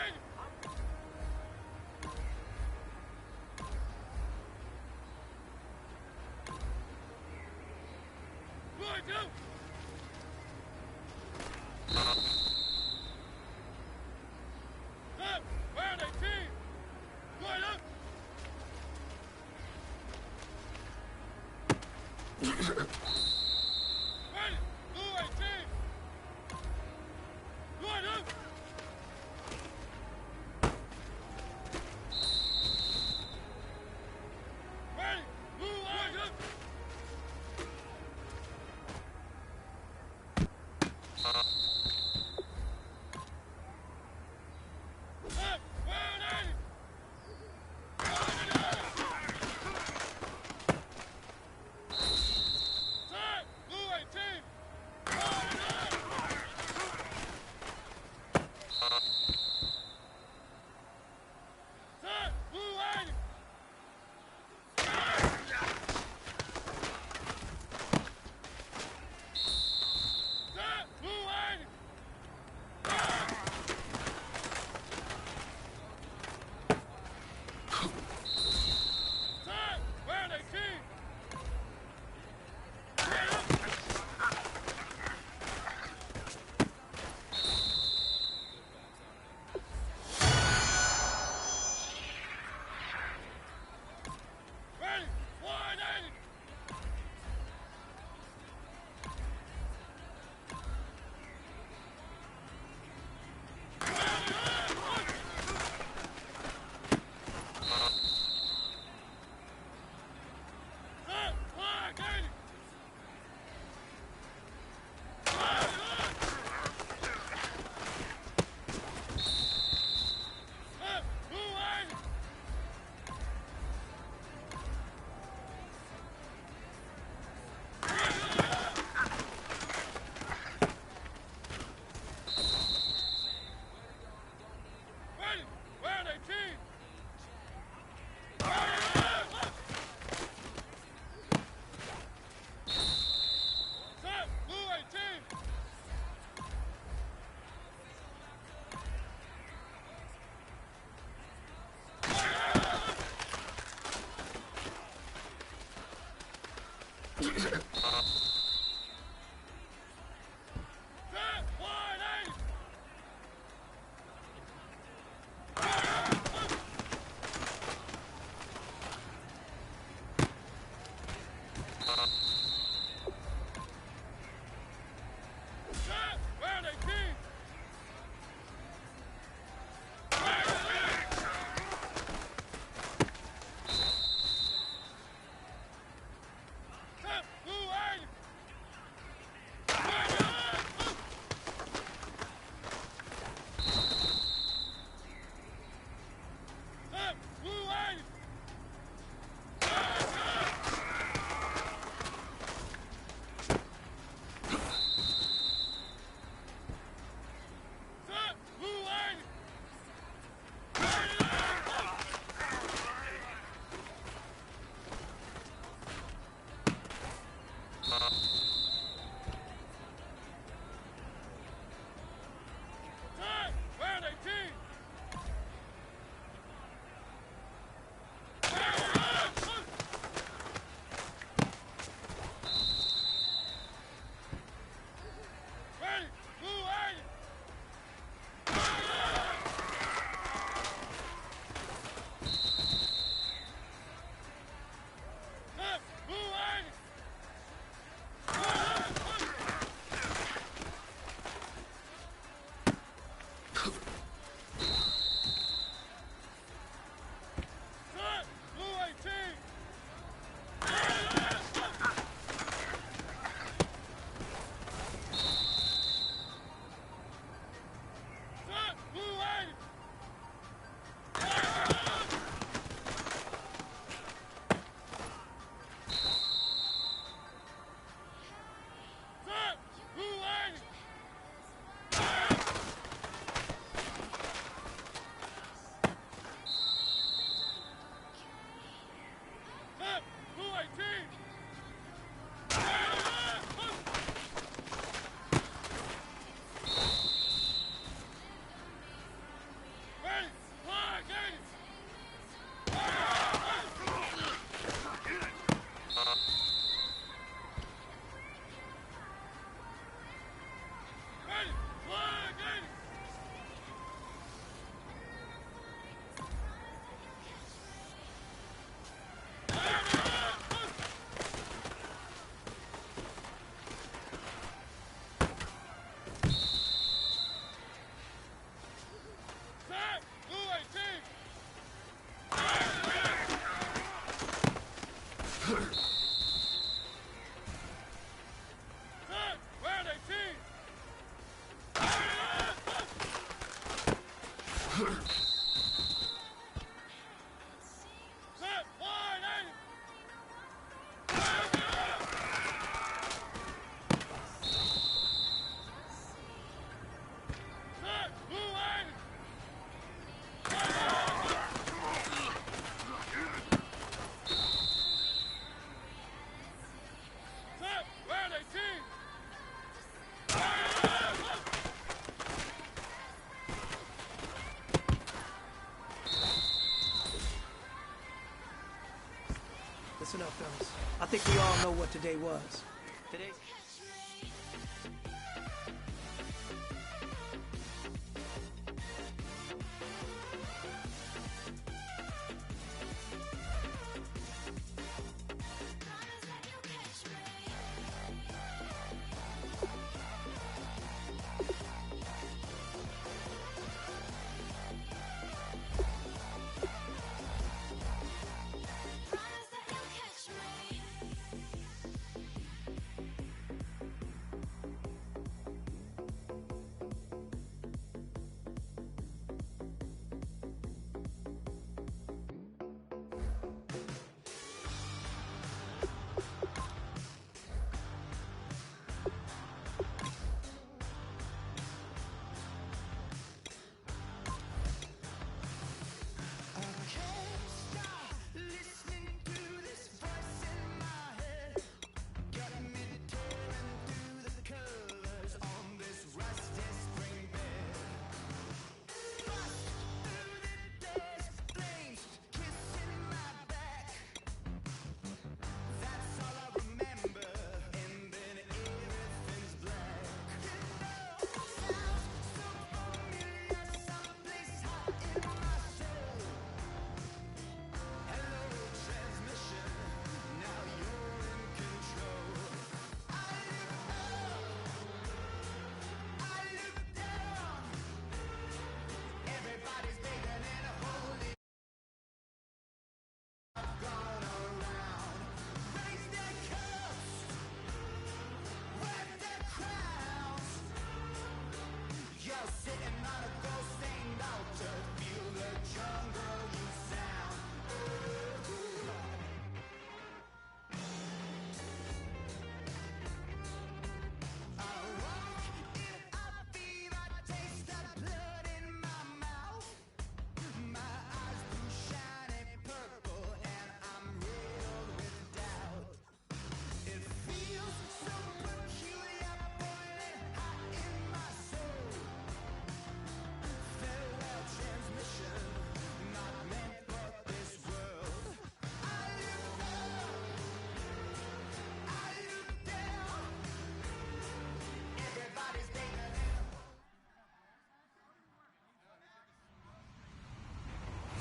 NFL films. I think we all know what today was. Today.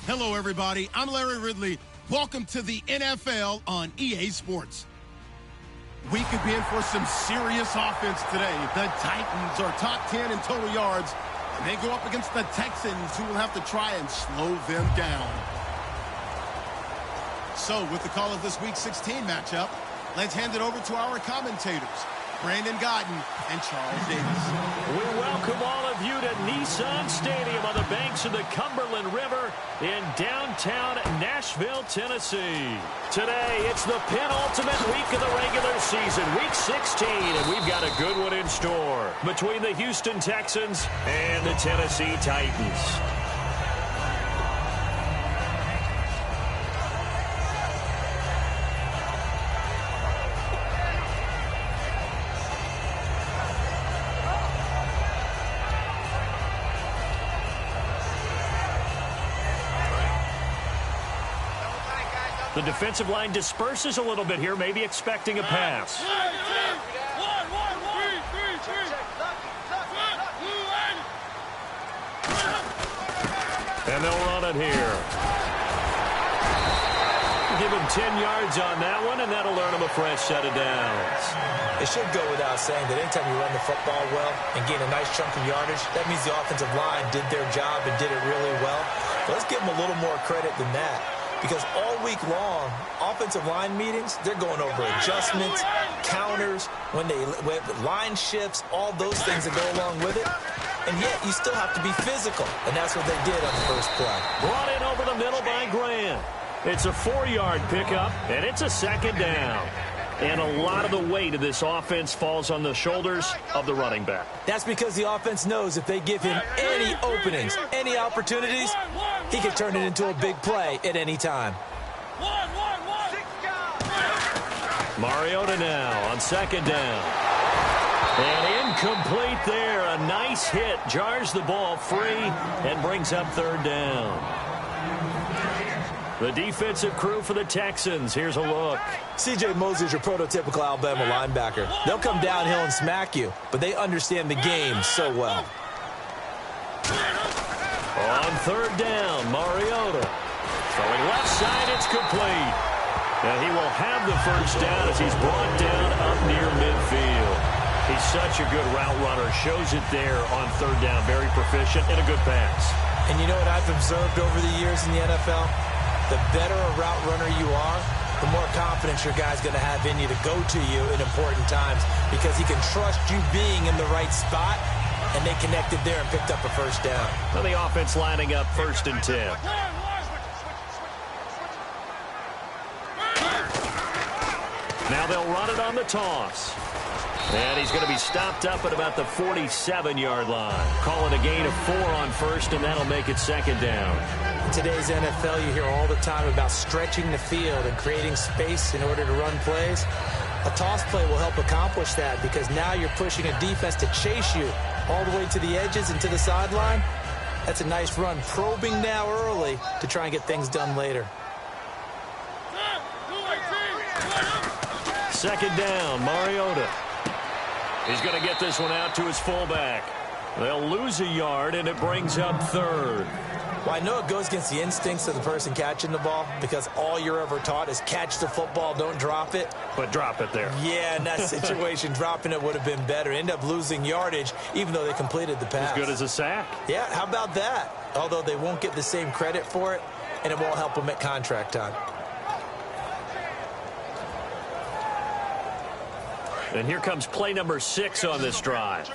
Hello, everybody. I'm Larry Ridley. Welcome to the NFL on EA Sports. We could be in for some serious offense today. The Titans are top 10 in total yards, and they go up against the Texans, who will have to try and slow them down. So, with the call of this Week 16 matchup, let's hand it over to our commentators, Brandon Godden and Charles Davis. We welcome all of you to Nissan Stadium on the banks of the Cumberland River in downtown Nashville, Tennessee. Today, it's the penultimate week of the regular season, Week 16, and we've got a good one in store between the Houston Texans and the Tennessee Titans. The defensive line disperses a little bit here, maybe expecting a pass. And they'll run it here. Give him 10 yards on that one, and that'll earn him a fresh set of downs. It should go without saying that anytime you run the football well and gain a nice chunk of yardage, that means the offensive line did their job and did it really well. But let's give them a little more credit than that. Because all week long, offensive line meetings, they're going over adjustments, counters, when line shifts, all those things that go along with it. And yet, you still have to be physical. And that's what they did on the first play. Brought in over the middle by Grant. It's a 4-yard pickup, and it's a second down. And a lot of the weight of this offense falls on the shoulders of the running back. That's because the offense knows if they give him any openings, any opportunities, he can turn it into a big play at any time. Mariota now on second down. And incomplete there. A nice hit. Jars the ball free and brings up third down. The defensive crew for the Texans. Here's a look. C.J. Mosley's your prototypical Alabama linebacker. They'll come downhill and smack you, but they understand the game so well. On third down, Mariota. Throwing left side, it's complete. And he will have the first down as he's brought down up near midfield. He's such a good route runner. Shows it there on third down. Very proficient and a good pass. And you know what I've observed over the years in the NFL? The better a route runner you are, the more confidence your guy's going to have in you to go to you in important times because he can trust you being in the right spot, and they connected there and picked up a first down. Well, the offense lining up 1st and 10. Now they'll run it on the toss. And he's going to be stopped up at about the 47-yard line. Call it a gain of 4 on first, and that'll make it 2nd down. In today's NFL, you hear all the time about stretching the field and creating space in order to run plays. A toss play will help accomplish that because now you're pushing a defense to chase you all the way to the edges and to the sideline. That's a nice run, probing now early to try and get things done later. 2nd down, Mariota. He's going to get this one out to his fullback. They'll lose a yard, and it brings up 3rd. Well, I know it goes against the instincts of the person catching the ball because all you're ever taught is catch the football, don't drop it. But drop it there. Yeah, in that situation, dropping it would have been better. End up losing yardage, even though they completed the pass. As good as a sack. Yeah, how about that? Although they won't get the same credit for it, and it won't help them at contract time. And here comes play number 6 on this drive.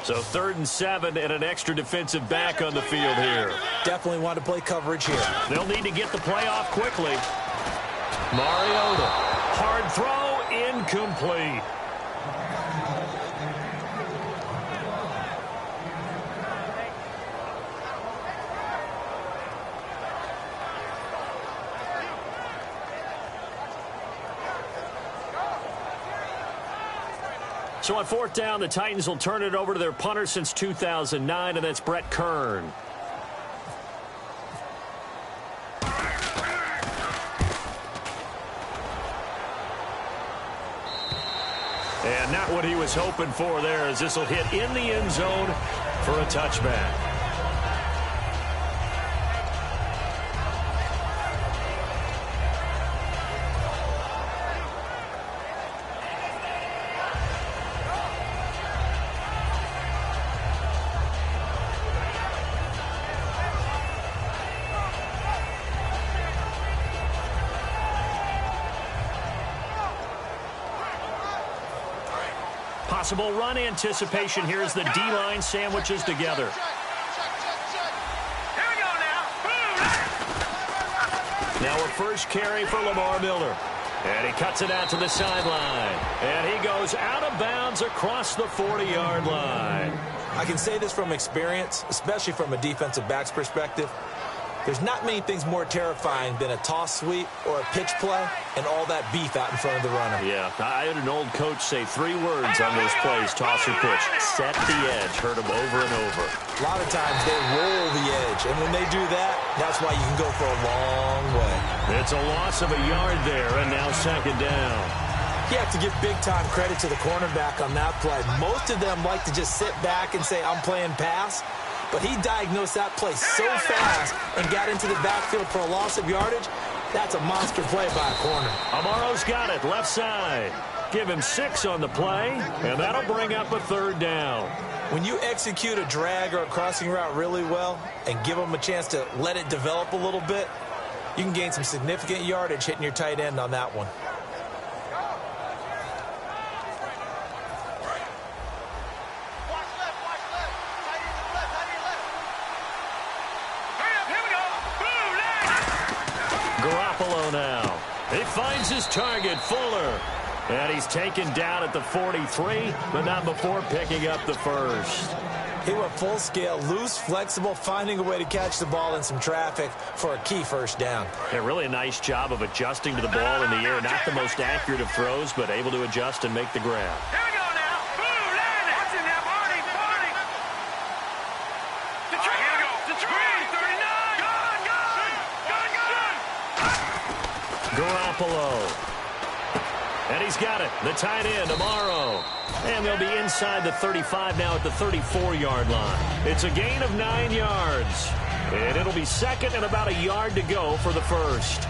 So 3rd and 7 and an extra defensive back on the field here. Definitely want to play coverage here. They'll need to get the play off quickly. Mariota. Hard throw, incomplete. So on 4th down, the Titans will turn it over to their punter since 2009, and that's Brett Kern. And not what he was hoping for there, as this will hit in the end zone for a touchback. Possible run anticipation here as the D-line sandwiches together. Here we go now. Now a first carry for Lamar Miller. And he cuts it out to the sideline. And he goes out of bounds across the 40-yard line. I can say this from experience, especially from a defensive back's perspective. There's not many things more terrifying than a toss sweep or a pitch play and all that beef out in front of the runner. Yeah, I had an old coach say 3 words on those plays, toss or pitch. Set the edge. Heard them over and over. A lot of times they roll the edge, and when they do that, that's why you can go for a long way. It's a loss of a yard there, and now 2nd down. You have to give big-time credit to the cornerback on that play. Most of them like to just sit back and say, I'm playing pass. But he diagnosed that play so fast and got into the backfield for a loss of yardage. That's a monster play by a corner. Amaro's got it, left side. Give him 6 on the play, and that'll bring up a 3rd down. When you execute a drag or a crossing route really well and give them a chance to let it develop a little bit, you can gain some significant yardage hitting your tight end on that one. Now he finds his target, Fuller, and he's taken down at the 43, but not before picking up the first. He went full scale, loose, flexible, finding a way to catch the ball in some traffic for a key first down. Yeah, really a nice job of adjusting to the ball in the air. Not the most accurate of throws, but able to adjust and make the grab. Here we go now. What's in that party? Detroit, here we go. Detroit, 39. Gone. Garoppolo. And he's got it. The tight end, Amaro. And they'll be inside the 35 now at the 34-yard line. It's a gain of 9 yards. And it'll be second and about a yard to go for the first.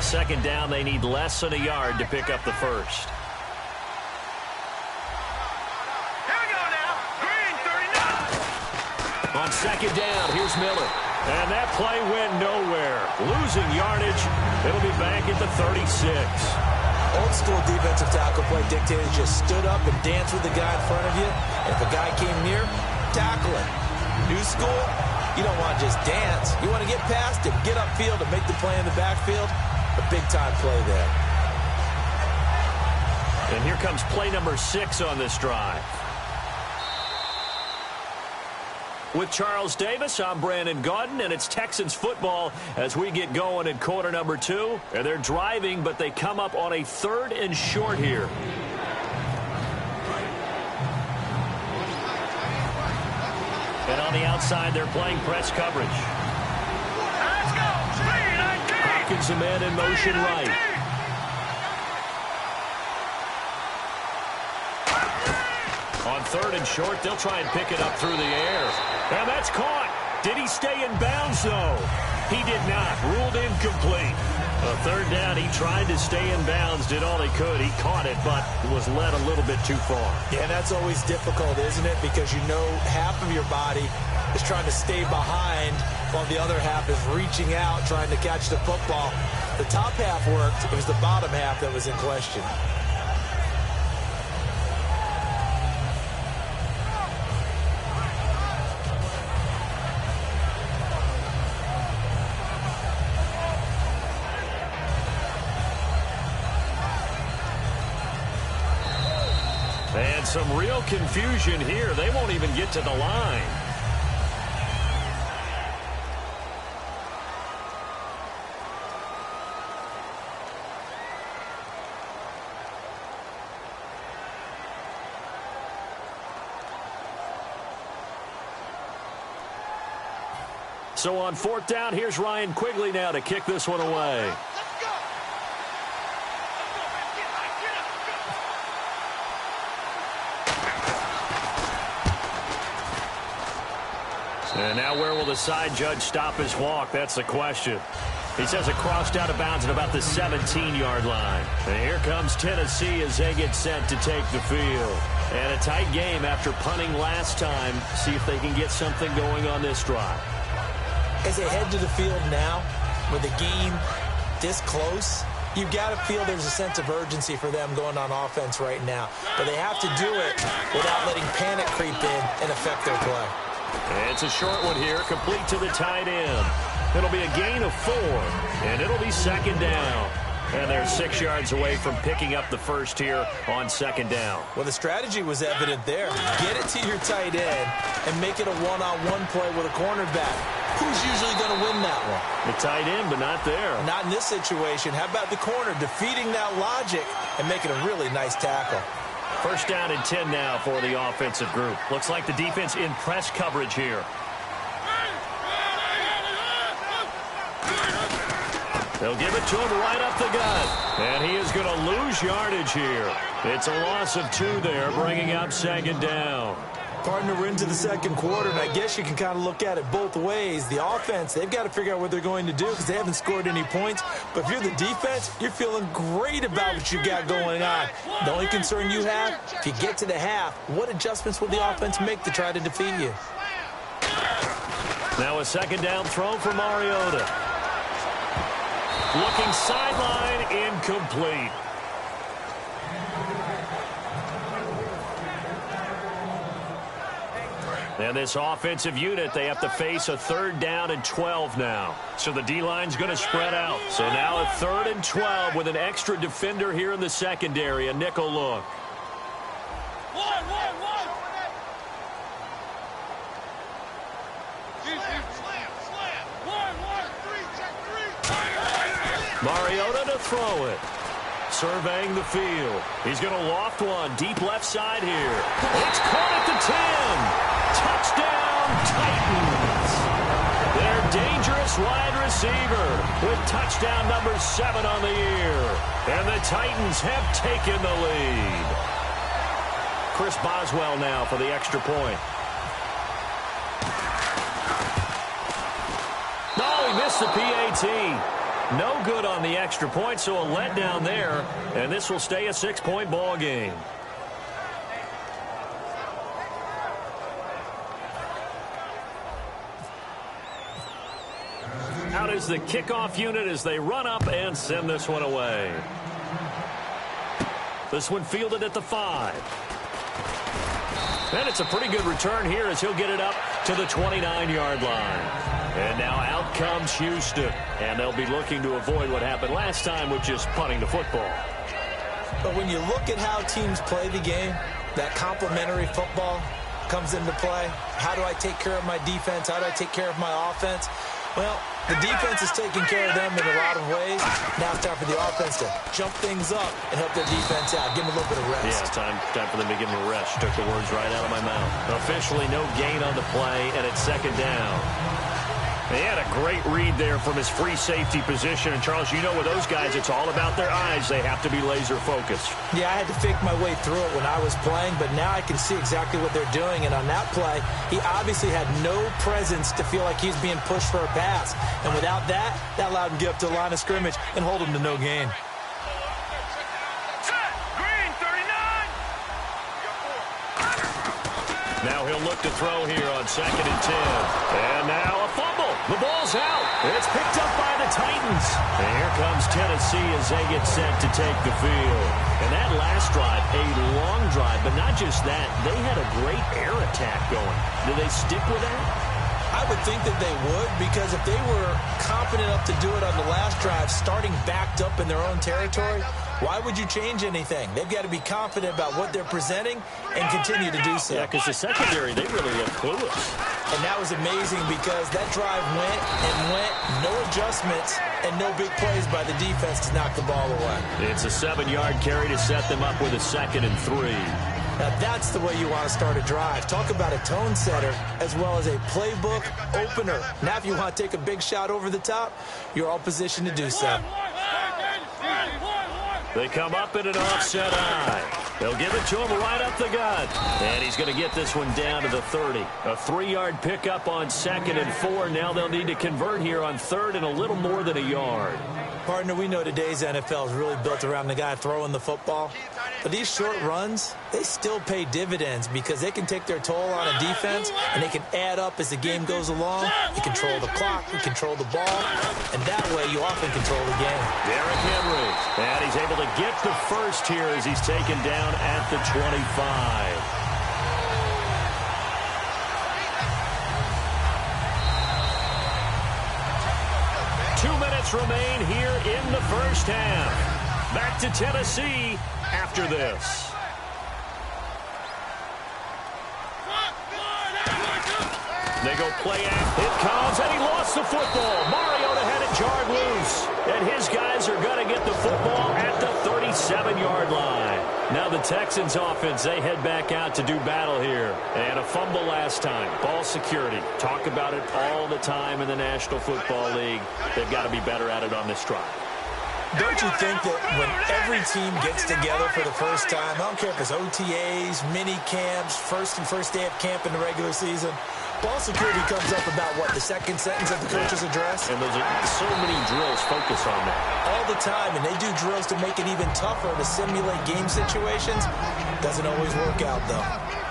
Second down, they need less than a yard to pick up the first. Here we go now. Green, 39. On second down, here's Miller. And that play went nowhere. Losing yardage. It'll be back at the 36. Old school defensive tackle play dictated just stood up and danced with the guy in front of you. And if a guy came near, tackle him. New school, you don't want to just dance. You want to get past him, get upfield, and make the play in the backfield. A big-time play there. And here comes play number 6 on this drive. With Charles Davis, I'm Brandon Gaudin, and it's Texans football as we get going in quarter number 2. And they're driving, but they come up on a 3rd and short here. And on the outside, they're playing press coverage. Let's go. 3-19. Hopkins a man in motion right. On 3rd and short, they'll try and pick it up through the air. And that's caught. Did he stay in bounds, though? He did not. Ruled incomplete. A 3rd down, he tried to stay in bounds, did all he could. He caught it, but was led a little bit too far. Yeah, that's always difficult, isn't it? Because you know half of your body is trying to stay behind while the other half is reaching out, trying to catch the football. The top half worked. It was the bottom half that was in question. And some real confusion here. They won't even get to the line. So on 4th down, here's Ryan Quigley now to kick this one away. And now where will the side judge stop his walk? That's the question. He says it crossed out of bounds at about the 17-yard line. And here comes Tennessee as they get set to take the field. And a tight game after punting last time. See if they can get something going on this drive. As they head to the field now, with the game this close, you've got to feel there's a sense of urgency for them going on offense right now. But they have to do it without letting panic creep in and affect their play. It's a short one here, complete to the tight end. It'll be a gain of 4, and it'll be 2nd down. And they're 6 yards away from picking up the first here on 2nd down. Well, the strategy was evident there. Get it to your tight end and make it a one-on-one play with a cornerback. Who's usually going to win that one? The tight end, but not there. Not in this situation. How about the corner defeating that logic and making a really nice tackle? 1st down and 10 now for the offensive group. Looks like the defense in press coverage here. They'll give it to him right up the gut. And he is going to lose yardage here. It's a loss of 2 there, bringing up 2nd down. Partner, we're into the 2nd quarter, and I guess you can kind of look at it both ways. The offense, they've got to figure out what they're going to do because they haven't scored any points. But if you're the defense, you're feeling great about what you've got going on. The only concern you have, if you get to the half, what adjustments will the offense make to try to defeat you? Now a 2nd down throw for Mariota. Looking sideline, incomplete. And this offensive unit, they have to face a 3rd down and 12 now. So the D-line's going to spread out. So now a 3rd and 12 with an extra defender here in the secondary, a nickel look. Mariota to throw it. Surveying the field. He's going to loft one deep left side here. It's caught at the 10. Touchdown, Titans. Their dangerous wide receiver with touchdown number 7 on the year. And the Titans have taken the lead. Chris Boswell now for the extra point. Oh, he missed the PAT. No good on the extra point, so a letdown there. And this will stay a 6-point ball game. Out is the kickoff unit as they run up and send this one away. This one fielded at the 5. And it's a pretty good return here as he'll get it up to the 29-yard line. And now out comes Houston. And they'll be looking to avoid what happened last time, which is punting the football. But when you look at how teams play the game, that complementary football comes into play. How do I take care of my defense? How do I take care of my offense? Well, the defense is taking care of them in a lot of ways. Now it's time for the offense to jump things up and help their defense out. Give them a little bit of rest. Yeah, it's time for them to give them a rest. Took the words right out of my mouth. Officially no gain on the play, and it's 2nd down. They had a great read there from his free safety position. And, Charles, you know with those guys, it's all about their eyes. They have to be laser focused. Yeah, I had to fake my way through it when I was playing, but now I can see exactly what they're doing. And on that play, he obviously had no presence to feel like he's being pushed for a pass. And without that, that allowed him to get up to the line of scrimmage and hold him to no gain. Now he'll look to throw here on 2nd and 10. And now a fumble. The ball's out. It's picked up by the Titans. And here comes Tennessee as they get set to take the field. And that last drive, a long drive, but not just that. They had a great air attack going. Do they stick with that? I would think that they would, because if they were confident enough to do it on the last drive, starting backed up in their own territory, why would you change anything? They've got to be confident about what they're presenting and continue to do so. Yeah, because the secondary, they really look clueless. And that was amazing because that drive went and went, no adjustments, and no big plays by the defense to knock the ball away. It's a 7-yard carry to set them up with a 2nd and 3. Now, that's the way you want to start a drive. Talk about a tone setter as well as a playbook opener. Now, if you want to take a big shot over the top, you're all positioned to do so. They come up in an offset eye. They'll give it to him right up the gut. And he's going to get this one down to the 30. A 3-yard pickup on 2nd and 4. Now they'll need to convert here on 3rd and a little more than a yard. Partner, we know today's NFL is really built around the guy throwing the football. But these short runs, they still pay dividends because they can take their toll on a defense and they can add up as the game goes along. You control the clock, you control the ball, and that way you often control the game. Derrick Henry, and he's able to get the first here as he's taken down at the 25. Remain here in the first half. Back to Tennessee after this. They go play action. It comes, and he lost the football. Mariota had it jarred loose. And his guys are going to get the football at the 37-yard line. Now the Texans offense, they head back out to do battle here. And a fumble last time. Ball security. Talk about it all the time in the National Football League. They've got to be better at it on this drive. Don't you think that when every team gets together for the first time, I don't care if it's OTAs, mini camps, first day of camp in the regular season, ball security comes up about, what, the second sentence of the coach's address? And those are so many drills focus on that. All the time, and they do drills to make it even tougher to simulate game situations. Doesn't always work out, though.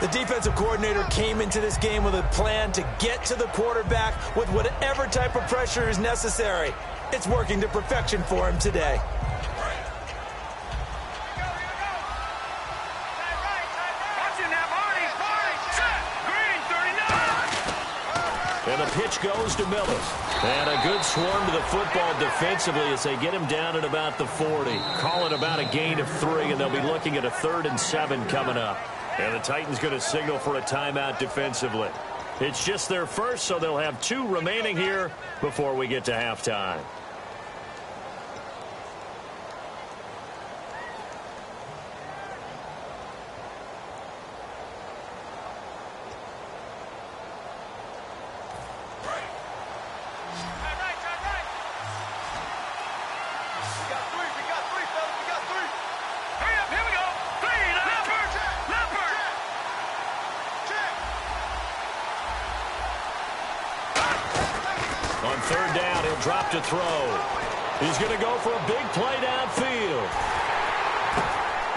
The defensive coordinator came into this game with a plan to get to the quarterback with whatever type of pressure is necessary. It's working to perfection for him today. And the pitch goes to Miller. And a good swarm to the football defensively as they get him down at about the 40. Call it about a gain of 3, and they'll be looking at a 3rd and 7 coming up. And the Titans going to signal for a timeout defensively. It's just their first, so they'll have 2 remaining here before we get to halftime. On third down, he'll drop to throw. He's going to go for a big play downfield.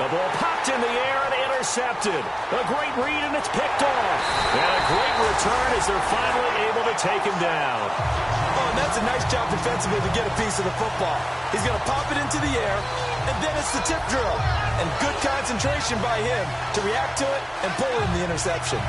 The ball popped in the air and intercepted. A great read, and it's picked off. And a great return as they're finally able to take him down. Oh, and that's a nice job defensively to get a piece of the football. He's going to pop it into the air, and then it's the tip drill. And good concentration by him to react to it and pull in the interception.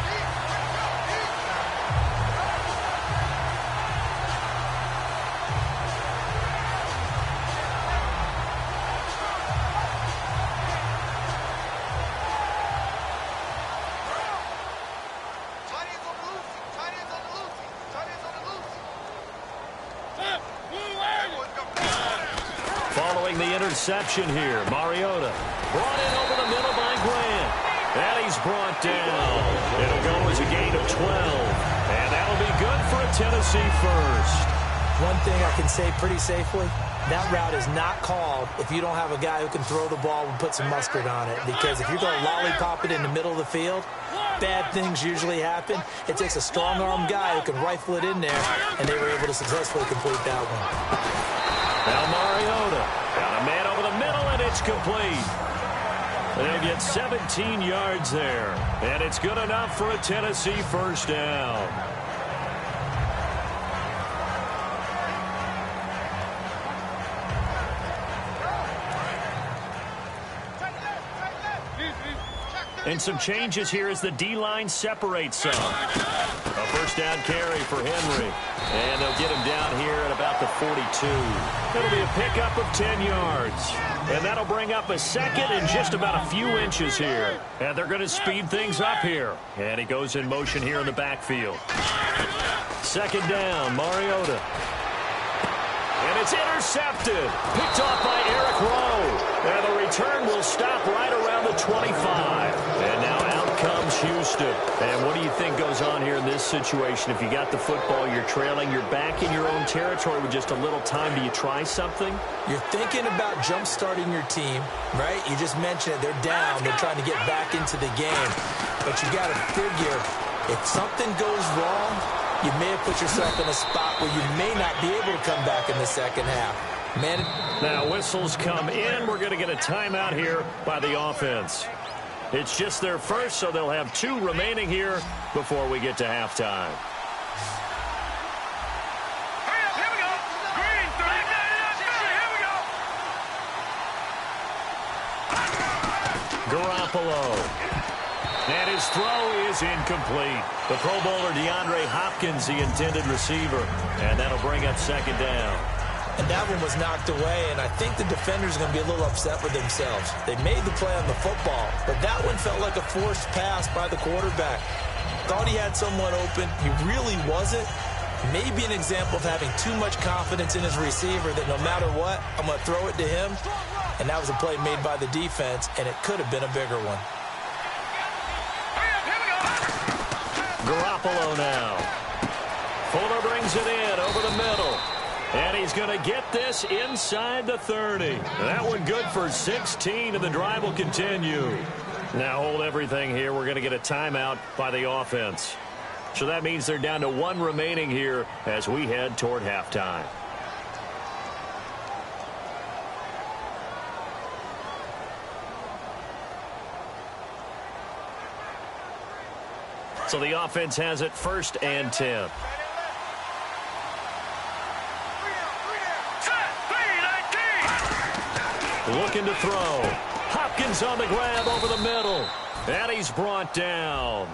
Following the interception here, Mariota brought in over the middle by Grant. And he's brought down. It'll go as a gain of 12. And that'll be good for a Tennessee first. One thing I can say pretty safely, that route is not called if you don't have a guy who can throw the ball and put some mustard on it. Because if you're going to lollipop it in the middle of the field, bad things usually happen. It takes a strong-arm guy who can rifle it in there, and they were able to successfully complete that one. Now Mariota got a man over the middle, and it's complete. They'll get 17 yards there, and it's good enough for a Tennessee first down. And some changes here as the D-line separates some. A first down carry for Henry. And they'll get him down here at about the 42. It'll be a pickup of 10 yards. And that'll bring up a second and just about a few inches here. And they're going to speed things up here. And he goes in motion here in the backfield. Second down, Mariota. And it's intercepted. Picked off by Eric Rowe. And the return will stop right around the 25. And now out comes Houston. And what do you think goes on here in this situation? If you got the football, you're trailing, you're back in your own territory with just a little time. Do you try something? You're thinking about jump-starting your team, right? You just mentioned it. They're down. They're trying to get back into the game. But you got to figure, if something goes wrong, you may have put yourself in a spot where you may not be able to come back in the second half. Now whistles come in. We're going to get a timeout here by the offense. It's just their first, so they'll have 2 remaining here before we get to halftime. Hurry up, here we go. Green, 39, here we go. Garoppolo. And his throw is incomplete. The Pro Bowler DeAndre Hopkins, the intended receiver. And that'll bring up second down. And that one was knocked away, and I think the defenders are going to be a little upset with themselves. They made the play on the football, but that one felt like a forced pass by the quarterback. Thought he had someone open. He really wasn't. Maybe an example of having too much confidence in his receiver that no matter what, I'm going to throw it to him. And that was a play made by the defense, and it could have been a bigger one. Garoppolo now. Fuller brings it in over the middle. And he's going to get this inside the 30. That one good for 16, and the drive will continue. Now hold everything here. We're going to get a timeout by the offense. So that means they're down to 1 remaining here as we head toward halftime. So the offense has it 1st and 10. Looking to throw. Hopkins on the grab over the middle. And he's brought down.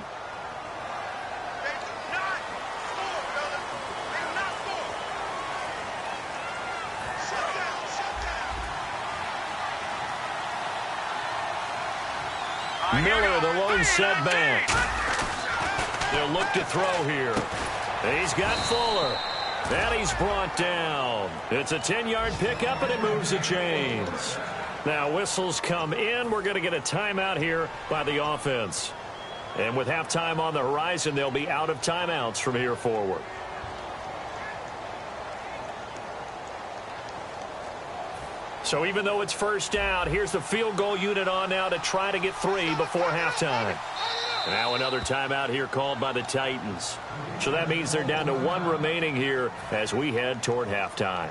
Miller, the lone setback. They'll look to throw here. He's got Fuller. And he's brought down. It's a 10-yard pickup, and it moves the chains. Now whistles come in. We're going to get a timeout here by the offense. And with halftime on the horizon, they'll be out of timeouts from here forward. So even though it's first down, here's the field goal unit on now to try to get 3 before halftime. Now another timeout here called by the Titans. So that means they're down to 1 remaining here as we head toward halftime.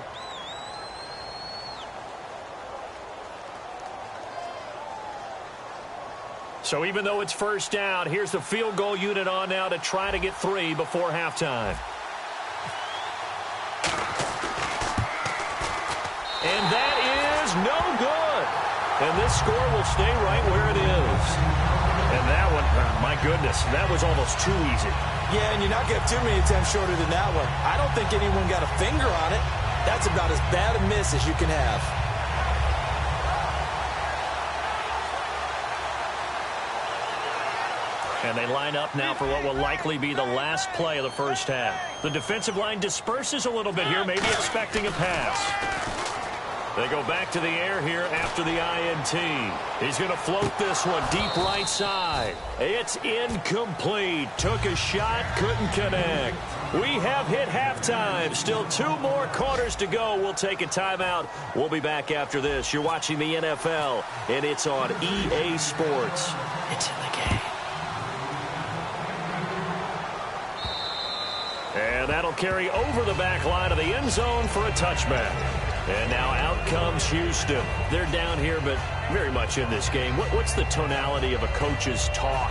So even though it's first down, here's the field goal unit on now to try to get 3 before halftime. And that is no good. And this score will stay right where it is. And that one, my goodness, that was almost too easy. Yeah, and you're not going to have too many attempts shorter than that one. I don't think anyone got a finger on it. That's about as bad a miss as you can have. And they line up now for what will likely be the last play of the first half. The defensive line disperses a little bit here, maybe expecting a pass. They go back to the air here after the INT. He's going to float this one deep right side. It's incomplete. Took a shot, couldn't connect. We have hit halftime. Still 2 more quarters to go. We'll take a timeout. We'll be back after this. You're watching the NFL, and it's on EA Sports. It's in the game. And that'll carry over the back line of the end zone for a touchback. And now out comes Houston. They're down here, but very much in this game. What's the tonality of a coach's talk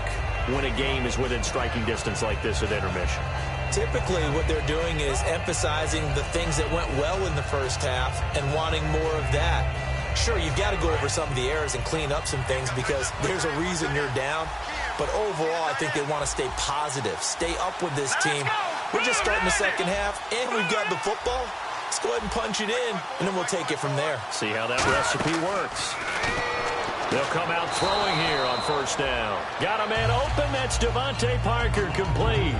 when a game is within striking distance like this at intermission? Typically, what they're doing is emphasizing the things that went well in the first half and wanting more of that. Sure, you've got to go over some of the errors and clean up some things because there's a reason you're down. But overall, I think they want to stay positive, stay up with this team. We're just starting the second half, and we've got the football. Let's go ahead and punch it in, and then we'll take it from there. See how that recipe works. They'll come out throwing here on first down. Got a man open. That's Devontae Parker, complete.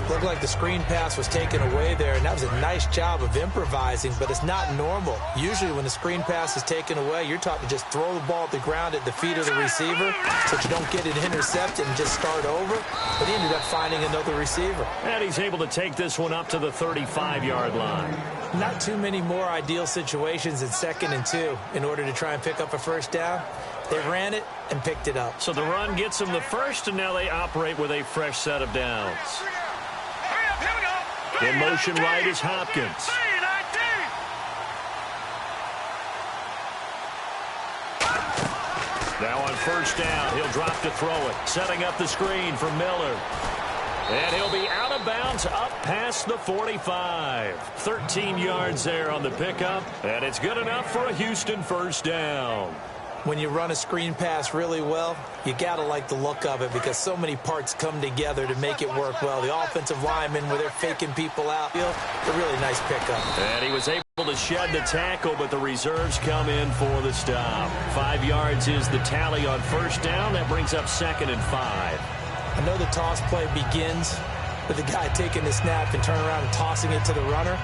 Looked like the screen pass was taken away there, and that was a nice job of improvising, but it's not normal. Usually when the screen pass is taken away, you're taught to just throw the ball at the ground at the feet of the receiver so that you don't get it intercepted and just start over. But he ended up finding another receiver. And he's able to take this one up to the 35-yard line. Not too many more ideal situations in 2nd and 2 in order to try and pick up a first down. They ran it and picked it up. So the run gets them the first, and now they operate with a fresh set of downs. In motion right is Hopkins. Now on first down, he'll drop to throw it. Setting up the screen for Miller. And he'll be out of bounds up past the 45. 13 yards there on the pickup. And it's good enough for a Houston first down. When you run a screen pass really well, you got to like the look of it because so many parts come together to make it work well. The offensive linemen, where they're faking people out, a really nice pickup. And he was able to shed the tackle, but the reserves come in for the stop. 5 yards is the tally on first down. That brings up 2nd and 5. I know the toss play begins with the guy taking the snap and turning around and tossing it to the runner.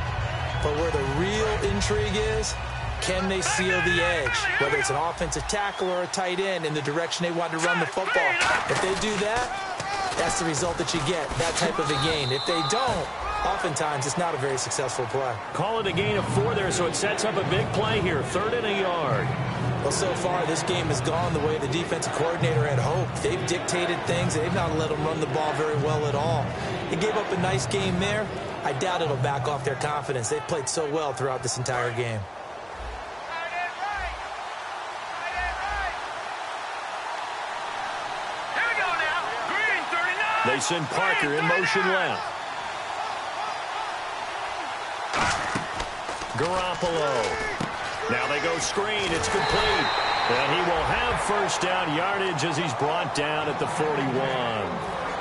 But where the real intrigue is, can they seal the edge, whether it's an offensive tackle or a tight end, in the direction they want to run the football? If they do that, that's the result that you get, that type of a gain. If they don't, oftentimes it's not a very successful play. Call it a gain of 4 there, so it sets up a big play here, 3rd and a yard. Well, so far, this game has gone the way the defensive coordinator had hoped. They've dictated things. They've not let them run the ball very well at all. They gave up a nice game there. I doubt it'll back off their confidence. They've played so well throughout this entire game. They send Parker in motion left. Garoppolo. Now they go screen. It's complete. And he will have first down yardage as he's brought down at the 41.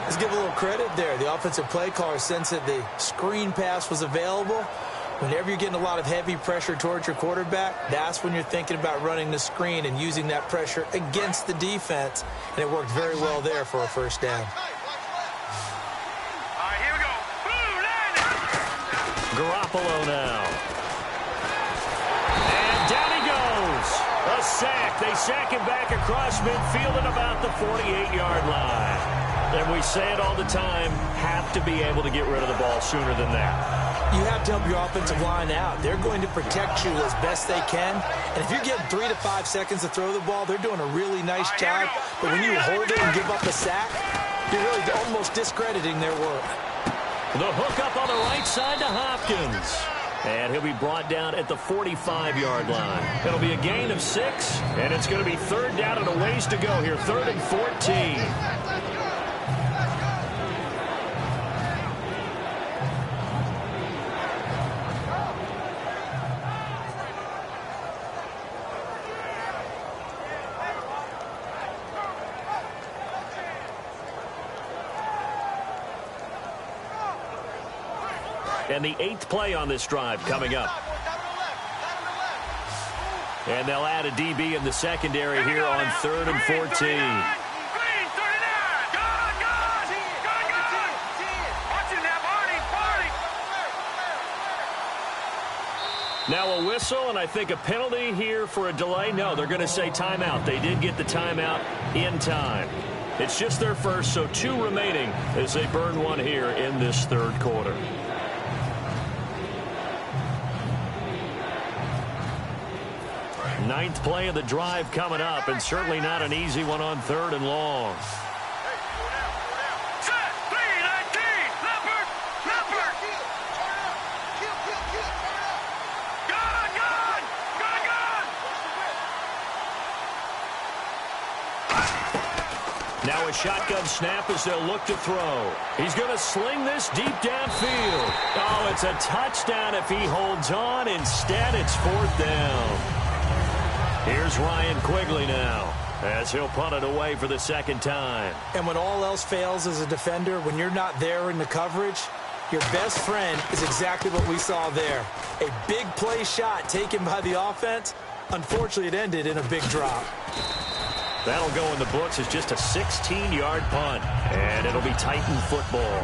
Let's give a little credit there. The offensive play caller sensed that the screen pass was available. Whenever you're getting a lot of heavy pressure towards your quarterback, that's when you're thinking about running the screen and using that pressure against the defense. And it worked very well there for a first down. Garoppolo now. And down he goes. A sack. They sack him back across midfield at about the 48-yard line. And we say it all the time, have to be able to get rid of the ball sooner than that. You have to help your offensive line out. They're going to protect you as best they can. And if you're getting 3 to 5 seconds to throw the ball, they're doing a really nice job. But when you hold it and give up a sack, You're really almost discrediting their work. The hook up on the right side to Hopkins. And he'll be brought down at the 45-yard line. It'll be a gain of 6, and it's going to be third down and a ways to go here. 3rd and 14. And the 8th play on this drive coming up. And they'll add a DB in the secondary here on 3rd and 14. Now a whistle, and I think a penalty here for a delay. No, they're going to say timeout. They did get the timeout in time. It's just their first, so 2 remaining as they burn one here in this 3rd quarter. Ninth play of the drive coming up, and certainly not an easy one on 3rd and long. Now a shotgun snap as they'll look to throw. He's going to sling this deep downfield. Oh, it's a touchdown if he holds on. Instead, it's 4th down. Here's Ryan Quigley now as he'll punt it away for the 2nd time. And when all else fails as a defender, when you're not there in the coverage, your best friend is exactly what we saw there. A big play shot taken by the offense. Unfortunately, it ended in a big drop. That'll go in the books as just a 16-yard punt, and it'll be Titan football.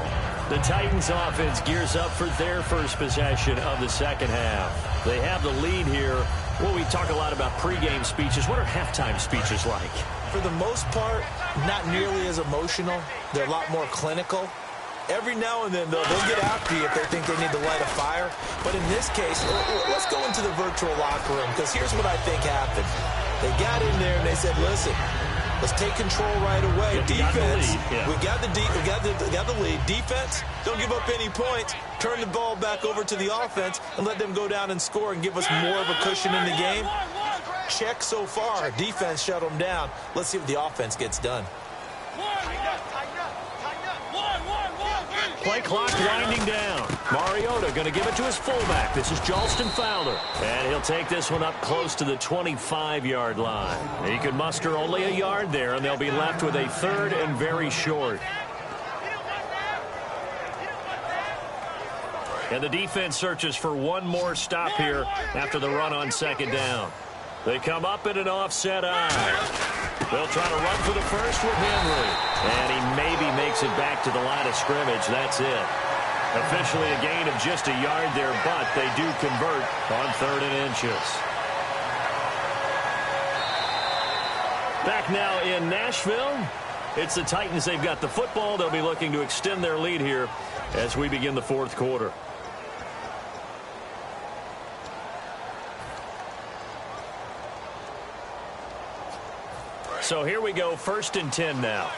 The Titans offense gears up for their first possession of the 2nd half. They have the lead here. Well, we talk a lot about pregame speeches. What are halftime speeches like? For the most part, not nearly as emotional. They're a lot more clinical. Every now and then, though, they'll get after you if they think they need to light a fire. But in this case, let's go into the virtual locker room, because here's what I think happened. They got in there and they said, listen, let's take control right away. Defense, we got the lead. Defense, don't give up any points. Turn the ball back over to the offense and let them go down and score and give us more of a cushion in the game. Check so far. Defense shut them down. Let's see what the offense gets done. Play clock winding down. Mariota going to give it to his fullback. This is Jalston Fowler. And he'll take this one up close to the 25-yard line. He could muster only a yard there, and they'll be left with a 3rd and very short. And the defense searches for one more stop here after the run on 2nd down. They come up in an offset eye. They'll try to run for the first with Henry. And he maybe makes it back to the line of scrimmage. That's it. Officially a gain of just a yard there, but they do convert on 3rd and inches. Back now in Nashville. It's the Titans. They've got the football. They'll be looking to extend their lead here as we begin the 4th quarter. So here we go, 1st and 10 now.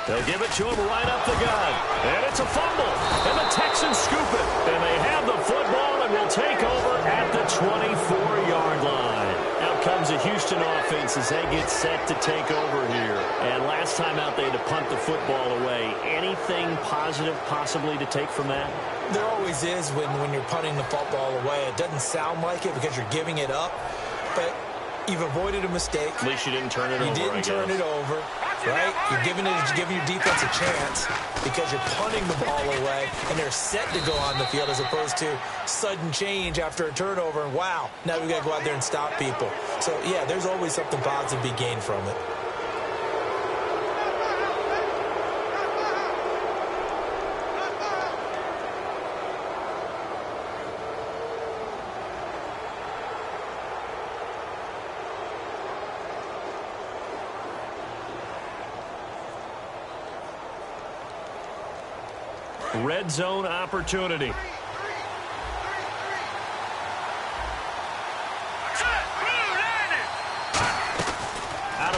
They'll give it to him right up the gut. And it's a fumble. And the Texans scoop it. And they have the football and will take over at the 24-yard line. Out comes the Houston offense as they get set to take over here. And last time out, they had to punt the football away. Anything positive possibly to take from that? There always is when you're punting the football away. It doesn't sound like it because you're giving it up. But you've avoided a mistake. At least you didn't turn it over. You didn't turn it over, right? You're giving your defense a chance because you're punting the ball away, and they're set to go on the field as opposed to sudden change after a turnover. And wow, now we got to go out there and stop people. So yeah, there's always something positive to be gained from it. Red zone opportunity.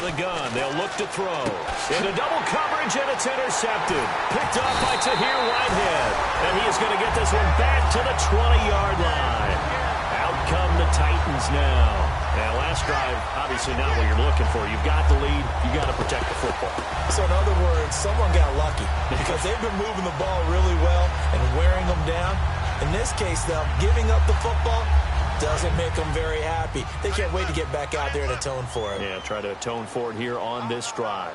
the gun. They'll look to throw. Into double coverage, and it's intercepted. Picked off by Tahir Whitehead. And he is going to get this one back to the 20-yard line. Out come the Titans now. Now, last drive, obviously not what you're looking for. You've got the lead. You've got to protect the football. So, in other words, someone got lucky because they've been moving the ball really well and wearing them down. In this case, though, giving up the football doesn't make them very happy. They can't wait to get back out there and atone for it. Yeah, try to atone for it here on this drive.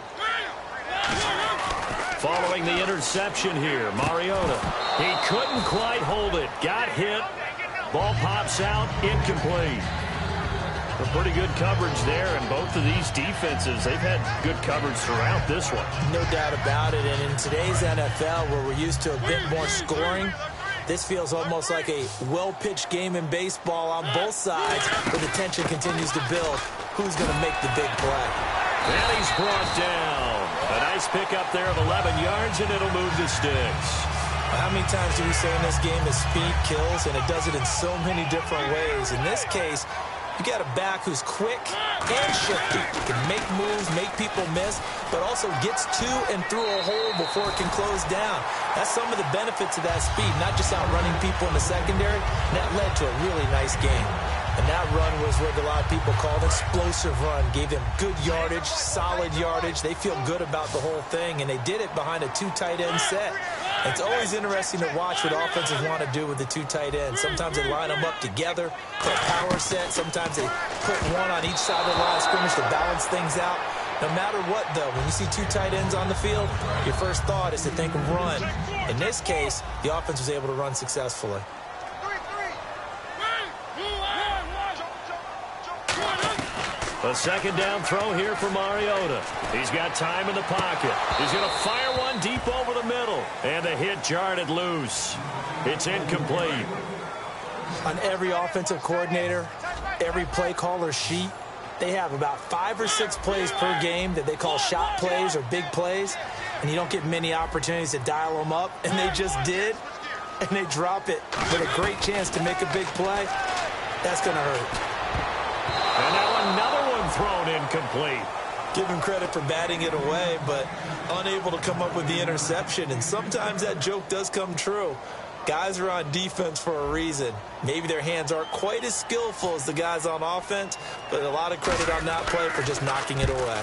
Following the interception here, Mariota. He couldn't quite hold it. Got hit. Ball pops out. Incomplete. A pretty good coverage there, and both of these defenses, they've had good coverage throughout this one. No doubt about it, and in today's NFL, where we're used to a bit more scoring, this feels almost like a well-pitched game in baseball on both sides, where the tension continues to build. Who's going to make the big play? And he's brought down. A nice pickup there of 11 yards, and it'll move the sticks. How many times do we say in this game that speed kills, and it does it in so many different ways? In this case, you got a back who's quick and shifty. Can make moves, make people miss, but also gets to and through a hole before it can close down. That's some of the benefits of that speed, not just outrunning people in the secondary. And that led to a really nice game. And that run was what a lot of people called an explosive run. Gave them good yardage, solid yardage. They feel good about the whole thing, and they did it behind a 2 tight end set. It's always interesting to watch what offenses want to do with the 2 tight ends. Sometimes they line them up together for a power set. Sometimes they put one on each side of the line of scrimmage to balance things out. No matter what, though, when you see 2 tight ends on the field, your first thought is to think run. In this case, the offense was able to run successfully. A second down throw here for Mariota. He's got time in the pocket. He's going to fire one deep over the middle. And the hit jarred it loose. It's incomplete. On every offensive coordinator, every play caller sheet, they have about 5 or 6 plays per game that they call shot plays or big plays. And you don't get many opportunities to dial them up. And they just did. And they drop it with a great chance to make a big play. That's going to hurt. And now another one thrown incomplete. Give him credit for batting it away, but unable to come up with the interception. And sometimes that joke does come true. Guys are on defense for a reason. Maybe their hands aren't quite as skillful as the guys on offense, but a lot of credit on that play for just knocking it away.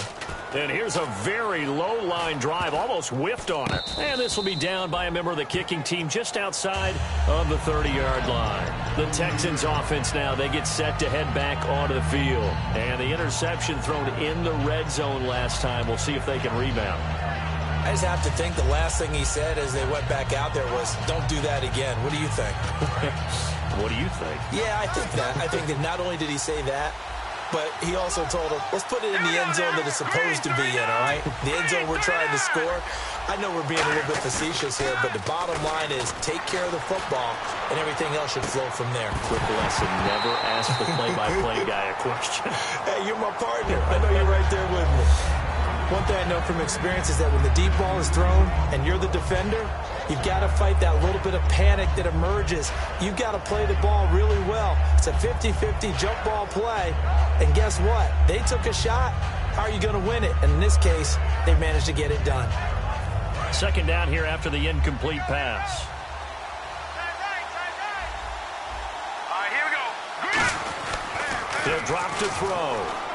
And here's a very low-line drive, almost whiffed on it. And this will be down by a member of the kicking team just outside of the 30-yard line. The Texans offense now, they get set to head back onto the field. And the interception thrown in the red zone last time. We'll see if they can rebound. I just have to think the last thing he said as they went back out there was, don't do that again. What do you think? What do you think? Yeah, I think that. I think that not only did he say that, but he also told him, let's put it in the end zone that it's supposed to be in, all right? The end zone we're trying to score. I know we're being a little bit facetious here, but the bottom line is take care of the football, and everything else should flow from there. Quick lesson, never ask the play-by-play guy a question. Hey, you're my partner. I know you're right there with me. One thing I know from experience is that when the deep ball is thrown and you're the defender, you've got to fight that little bit of panic that emerges. You've got to play the ball really well. It's a 50-50 jump ball play. And guess what? They took a shot. How are you going to win it? And in this case, they managed to get it done. Second down here after the incomplete pass. All right, here we go. He'll drop to throw.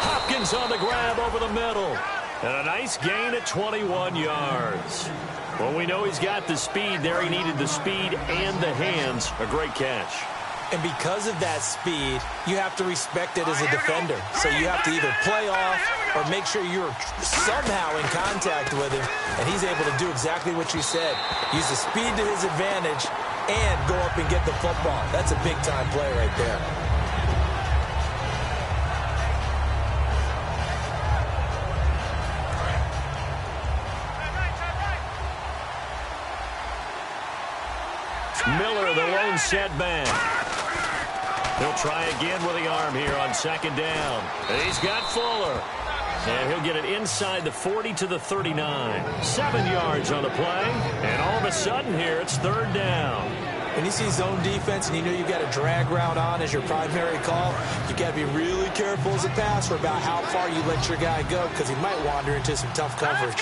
Hopkins on the grab over the middle. And a nice gain at 21 yards. Well, we know he's got the speed there. He needed the speed and the hands. A great catch. And because of that speed, you have to respect it as a defender. So you have to either play off or make sure you're somehow in contact with him. And he's able to do exactly what you said. Use the speed to his advantage and go up and get the football. That's a big-time play right there. Miller, the lone setback. He'll try again with the arm here on second down. And he's got Fuller. And he'll get it inside the 40 to the 39. 7 yards on the play. And all of a sudden here, it's third down. When you see zone defense and you know you've got a drag route on as your primary call, you got to be really careful as a passer about how far you let your guy go because he might wander into some tough coverage.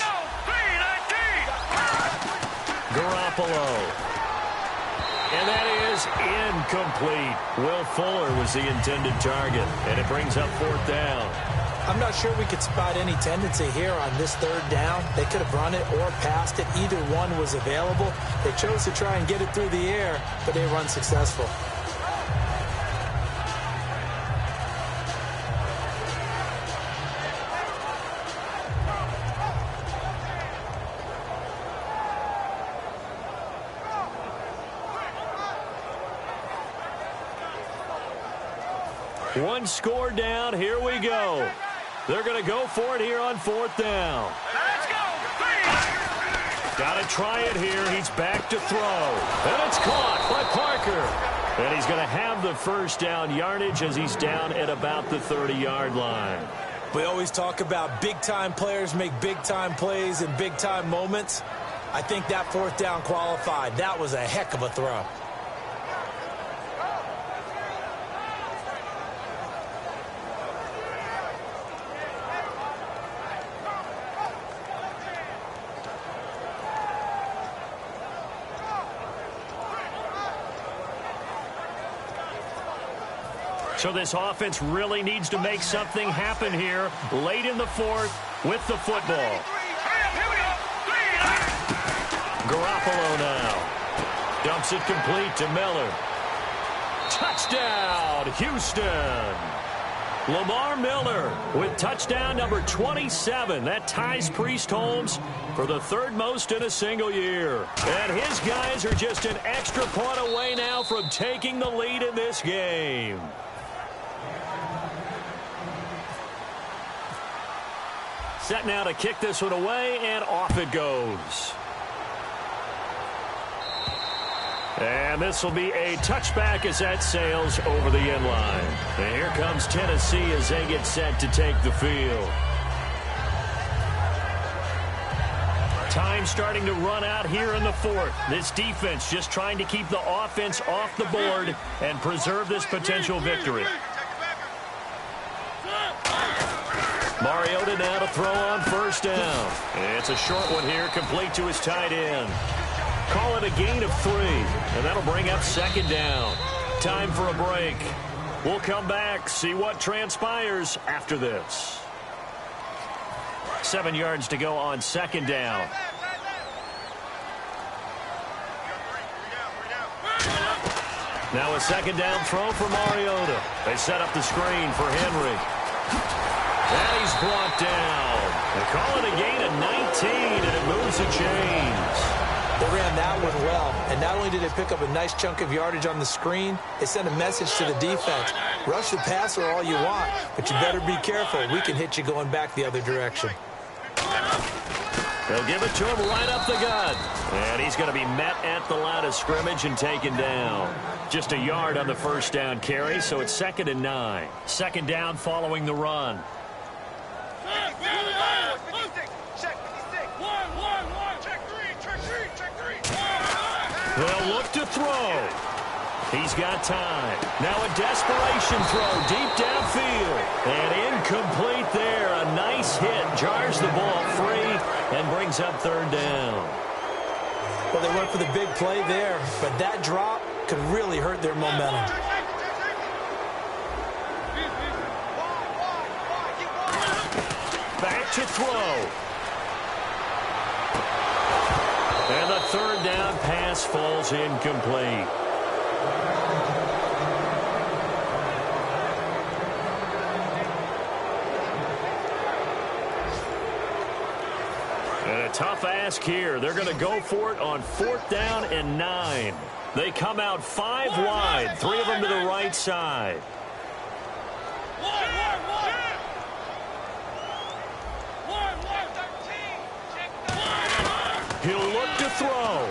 Garoppolo. And that is incomplete. Will Fuller was the intended target, and it brings up 4th down. I'm not sure we could spot any tendency here on this 3rd down. They could have run it or passed it. Either one was available. They chose to try and get it through the air, but they were unsuccessful. One score down. Here we go. They're going to go for it here on 4th down. Let's go. Got to try it here. He's back to throw. And it's caught by Parker. And he's going to have the 1st down yardage as he's down at about the 30-yard line. We always talk about big-time players make big-time plays in big-time moments. I think that 4th down qualified. That was a heck of a throw. So this offense really needs to make something happen here late in the 4th with the football. Garoppolo now. Dumps it complete to Miller. Touchdown, Houston. Lamar Miller with touchdown number 27. That ties Priest Holmes for the 3rd most in a single year. And his guys are just an extra point away now from taking the lead in this game. Set now to kick this one away, and off it goes. And this will be a touchback as that sails over the end line. And here comes Tennessee as they get set to take the field. Time starting to run out here in the 4th. This defense just trying to keep the offense off the board and preserve this potential victory. Mariota now to throw on 1st down. It's a short one here, complete to his tight end. Call it a gain of 3, and that'll bring up 2nd down. Time for a break. We'll come back, see what transpires after this. 7 yards to go on 2nd down. Now a 2nd down throw for Mariota. They set up the screen for Henry. And he's brought down. They call it a gain of 19, and it moves the chains. They ran that one well, and not only did they pick up a nice chunk of yardage on the screen, they sent a message to the defense. Rush the passer all you want, but you better be careful. We can hit you going back the other direction. They'll give it to him right up the gut. And he's going to be met at the line of scrimmage and taken down. Just a yard on the 1st down carry, so it's 2nd and 9. 2nd down following the run. They'll look to throw. He's got time. Now a desperation throw deep downfield. And incomplete there. A nice hit. Jars the ball free and brings up 3rd down. Well, they went for the big play there, but that drop could really hurt their momentum. Back to throw. And the 3rd down pass falls incomplete. And a tough ask here. They're going to go for it on 4th down and 9. They come out 5 wide, 3 of them to the right side. He'll look to throw.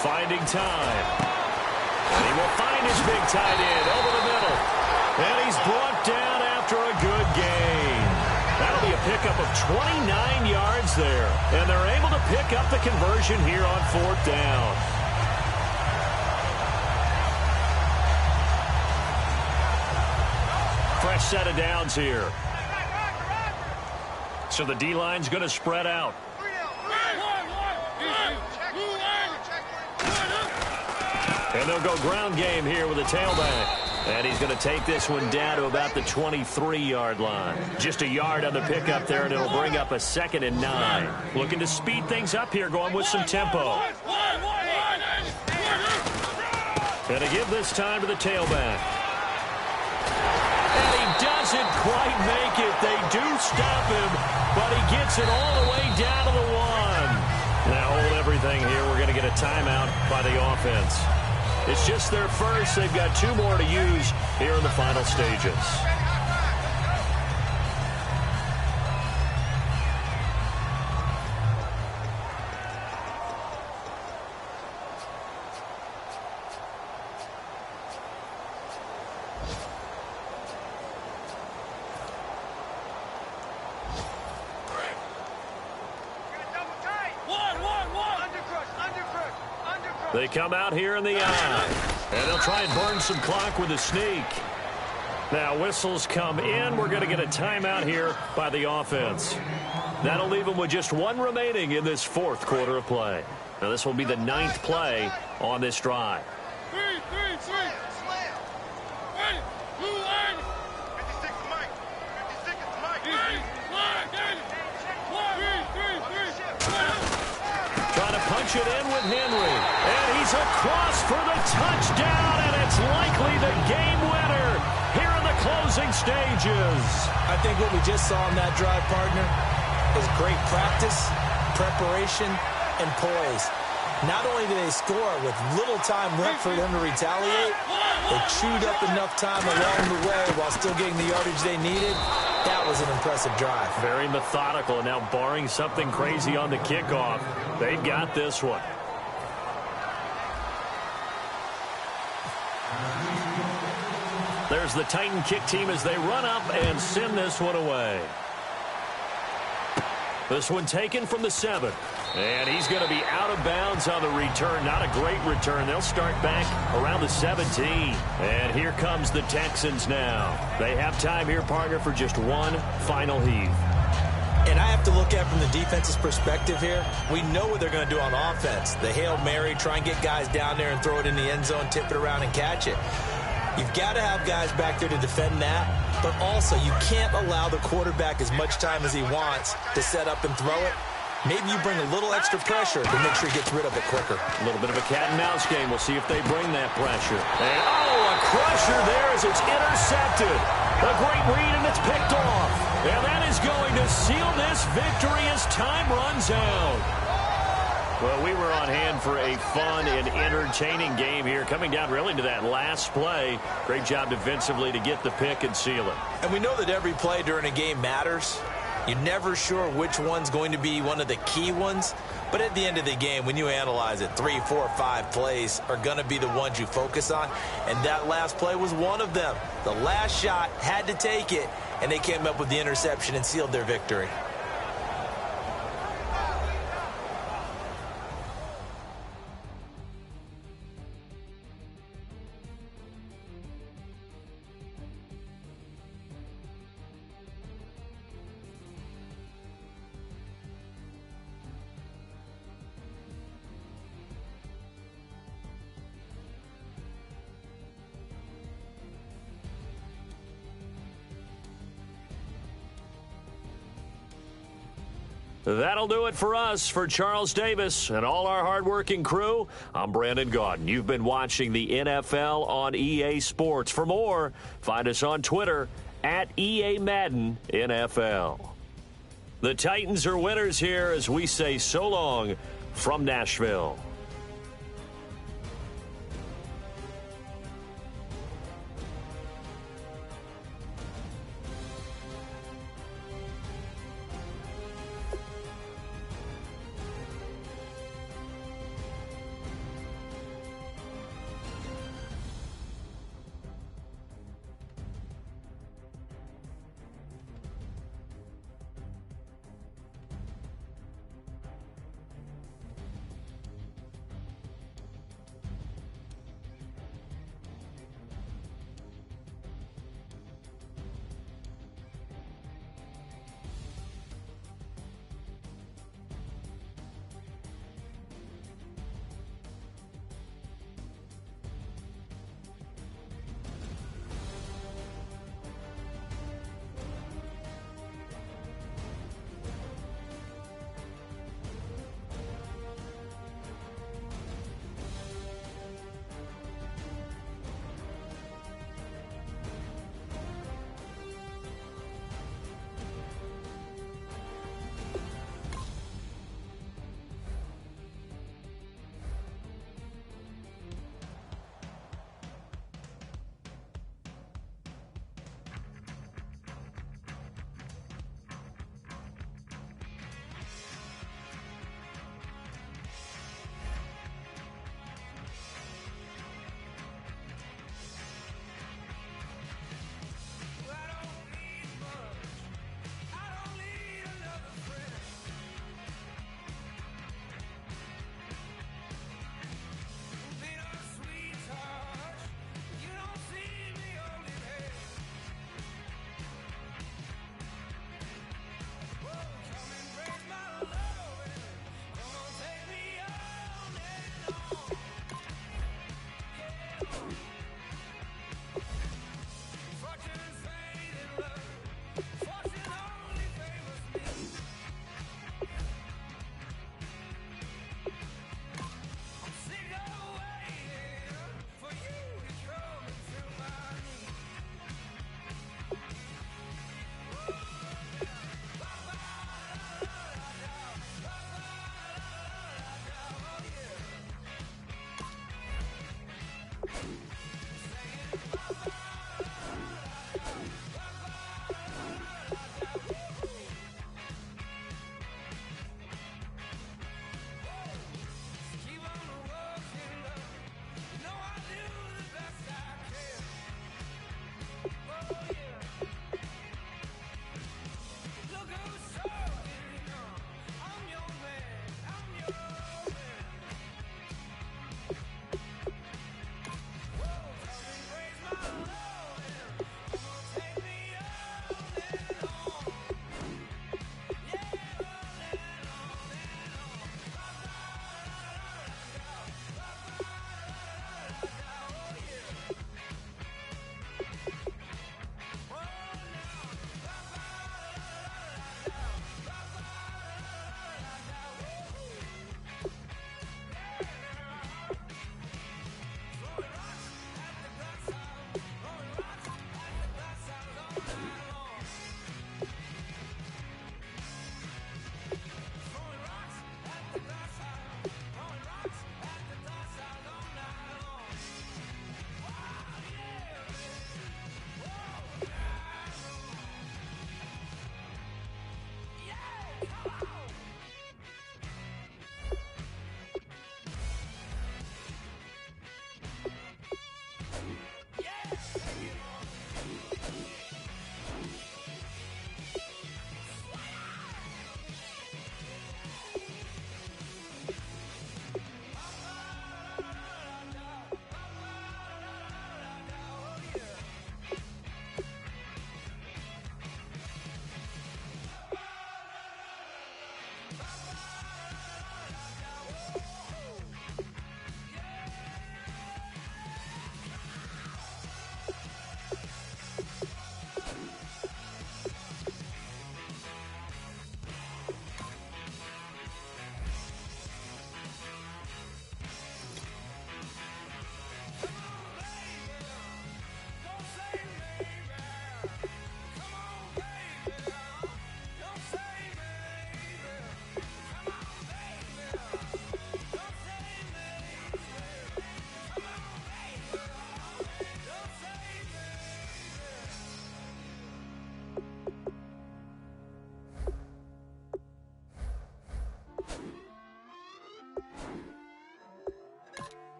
Finding time. And he will find his big tight end over the middle. And he's brought down after a good gain. That'll be a pickup of 29 yards there. And they're able to pick up the conversion here on 4th down. fresh set of downs here. So the D-line's going to spread out. And they'll go ground game here with a tailback. And he's going to take this one down to about the 23-yard line. Just a yard on the pickup there, and it'll bring up a 2nd and 9. Looking to speed things up here, going with some tempo. And to give this time to the tailback. And he doesn't quite make it. They do stop him, but he gets it all the way down to the 1. Now hold everything here. We're going to get a timeout by the offense. It's just their first. They've got 2 more to use here in the final stages. They come out here in the eye, and they'll try and burn some clock with a sneak. Now whistles come in. We're going to get a timeout here by the offense. That'll leave them with just 1 remaining in this 4th quarter of play. Now this will be the 9th play on this drive. 3, 3. Ready, 2, 1. 56 is Mike. 56 is Mike. 3. Trying to punch it in with Henry. And he's across for the touchdown, and it's likely the game winner here in the closing stages. I think what we just saw in that drive, partner, is great practice, preparation, and poise. Not only did they score with little time left for them to retaliate, they chewed up enough time along the way while still getting the yardage they needed. That was an impressive drive. Very methodical, and now barring something crazy on the kickoff, they've got this one. There's the Titan kick team as they run up and send this one away. This one taken from the 7. And he's going to be out of bounds on the return. Not a great return. They'll start back around the 17. And here comes the Texans now. They have time here, partner, for just 1 final heave. And I have to look at it from the defense's perspective here. We know what they're going to do on offense. The Hail Mary, try and get guys down there and throw it in the end zone, tip it around and catch it. You've got to have guys back there to defend that, but also you can't allow the quarterback as much time as he wants to set up and throw it. Maybe you bring a little extra pressure to make sure he gets rid of it quicker. A little bit of a cat and mouse game. We'll see if they bring that pressure. And, a crusher there as it's intercepted. A great read, and it's picked off. And that is going to seal this victory as time runs out. Well, we were on hand for a fun and entertaining game here, coming down really to that last play. Great job defensively to get the pick and seal it. And we know that every play during a game matters. You're never sure which one's going to be one of the key ones. But at the end of the game, when you analyze it, 3, 4, 5 plays are going to be the ones you focus on. And that last play was one of them. The last shot had to take it, and they came up with the interception and sealed their victory. That'll do it for us. For Charles Davis and all our hardworking crew, I'm Brandon Gaudin. You've been watching the NFL on EA Sports. For more, find us on Twitter at EA Madden NFL. The Titans are winners here as we say so long from Nashville.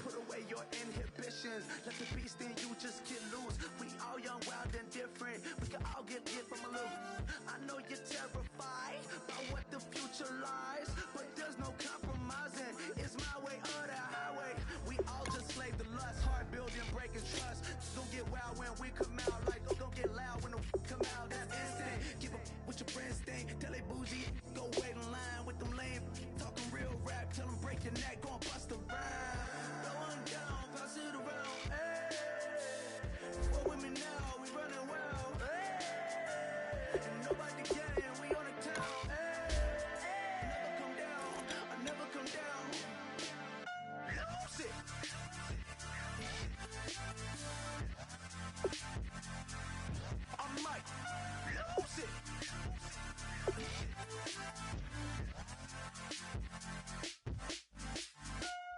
Put away your inhibitions. Let the beast in you just get loose. We all young, wild, and different. We can all get hit from a loop. I know you're terrified by what the future lies, but there's no compromising. It's my way or the highway. We all just slave the lust. Heart building, breaking trust. Don't get wild when we come out. Like, don't get loud when the come out. That's instant. Give up what your friends think. Tell they bougie. Go wait in line with them lame. Talking real rap. Tell them break your neck. Go and bust a rhyme. Going down, pass it around. Hey. Fuck with me now. We running wild. Hey. And nobody can. We on the town. Hey. Never come down. I never come down. Lose it. I might lose it.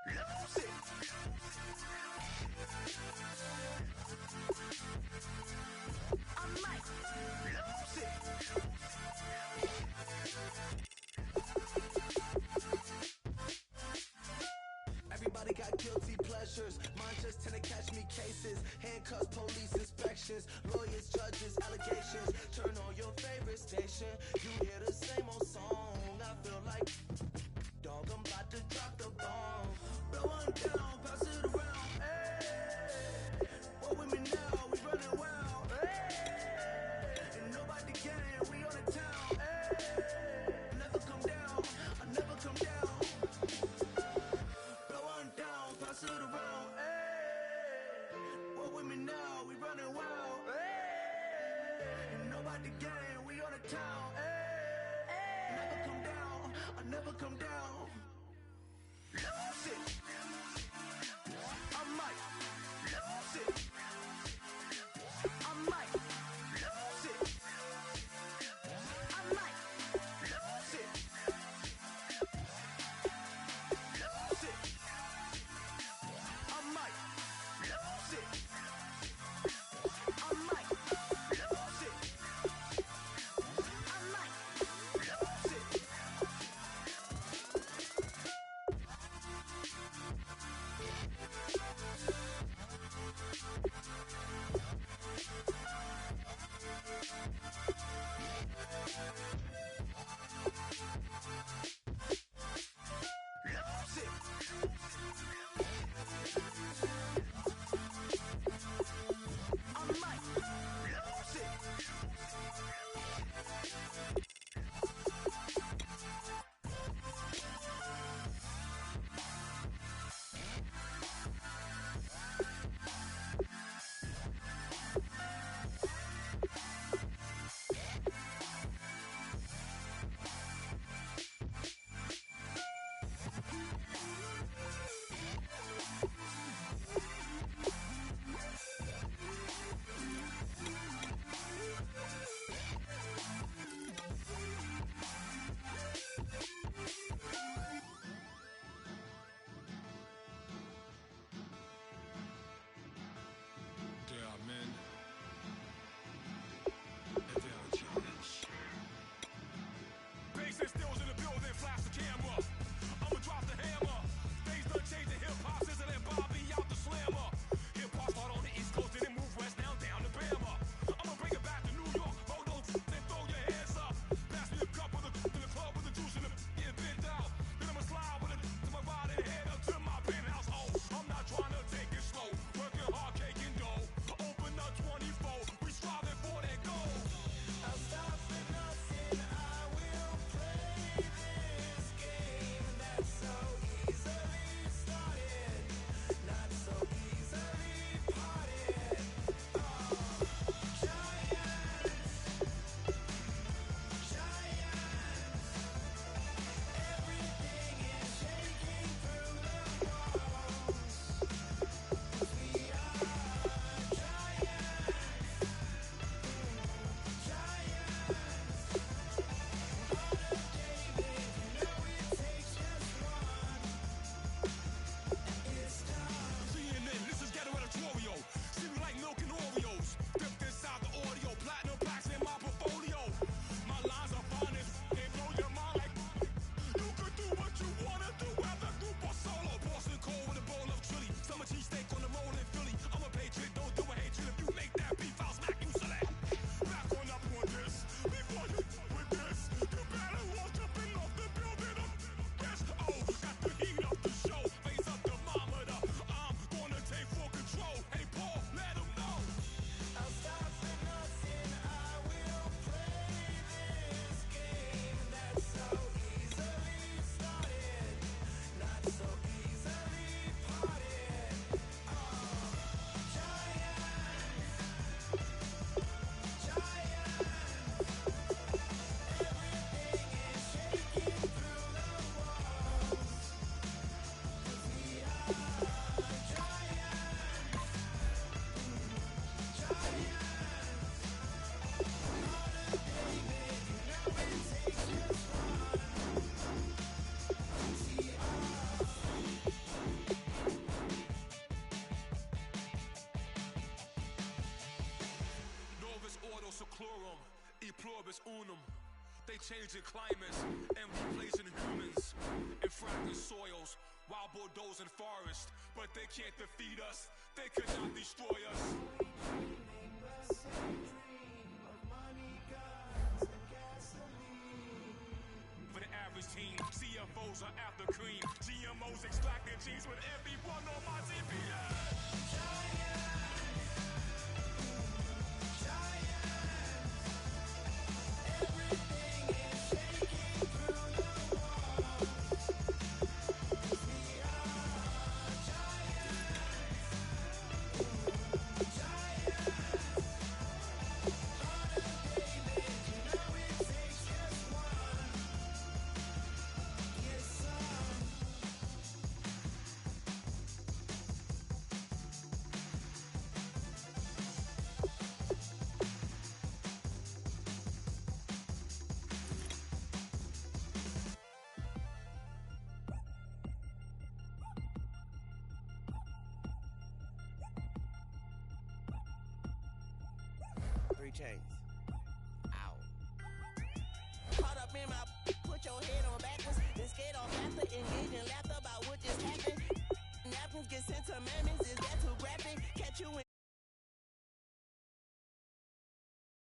Lose it. I might lose it. Everybody got guilty pleasures. Mine just tend to catch me cases. Handcuffs, police inspections, lawyers, judges, allegations. Turn on your favorite station. You hear the same old song. I feel like, dog, I'm about to drop the bomb. Blowing down, pass it around. Hey, what with me now? We running wild. Hey, and nobody can. We on the town. Hey, never come down. I never come down. Blowing down, pass it around. Hey, what with me now? We running wild. Hey, and nobody can. We on the town. Hey, never come down. I never come down. Lose it. I might lose it. I might lose it. I might lose it. Lose it. I might lose it. I might lose it. I might lose it. Lose it. I might lose it. DA1ENT. challenge. Bass and stills in the building, flash the camera. I'ma drop the hammer. Things done changing, hip hop isn't that is unum. They changing climates and replacing humans in fractured soils while bulldozing forests. But they can't defeat us. They could not destroy us. For the average team, CFOs are after cream. GMOs extracting genes with everyone on my GPS. Chains. Ow. Caught up in my, put your head on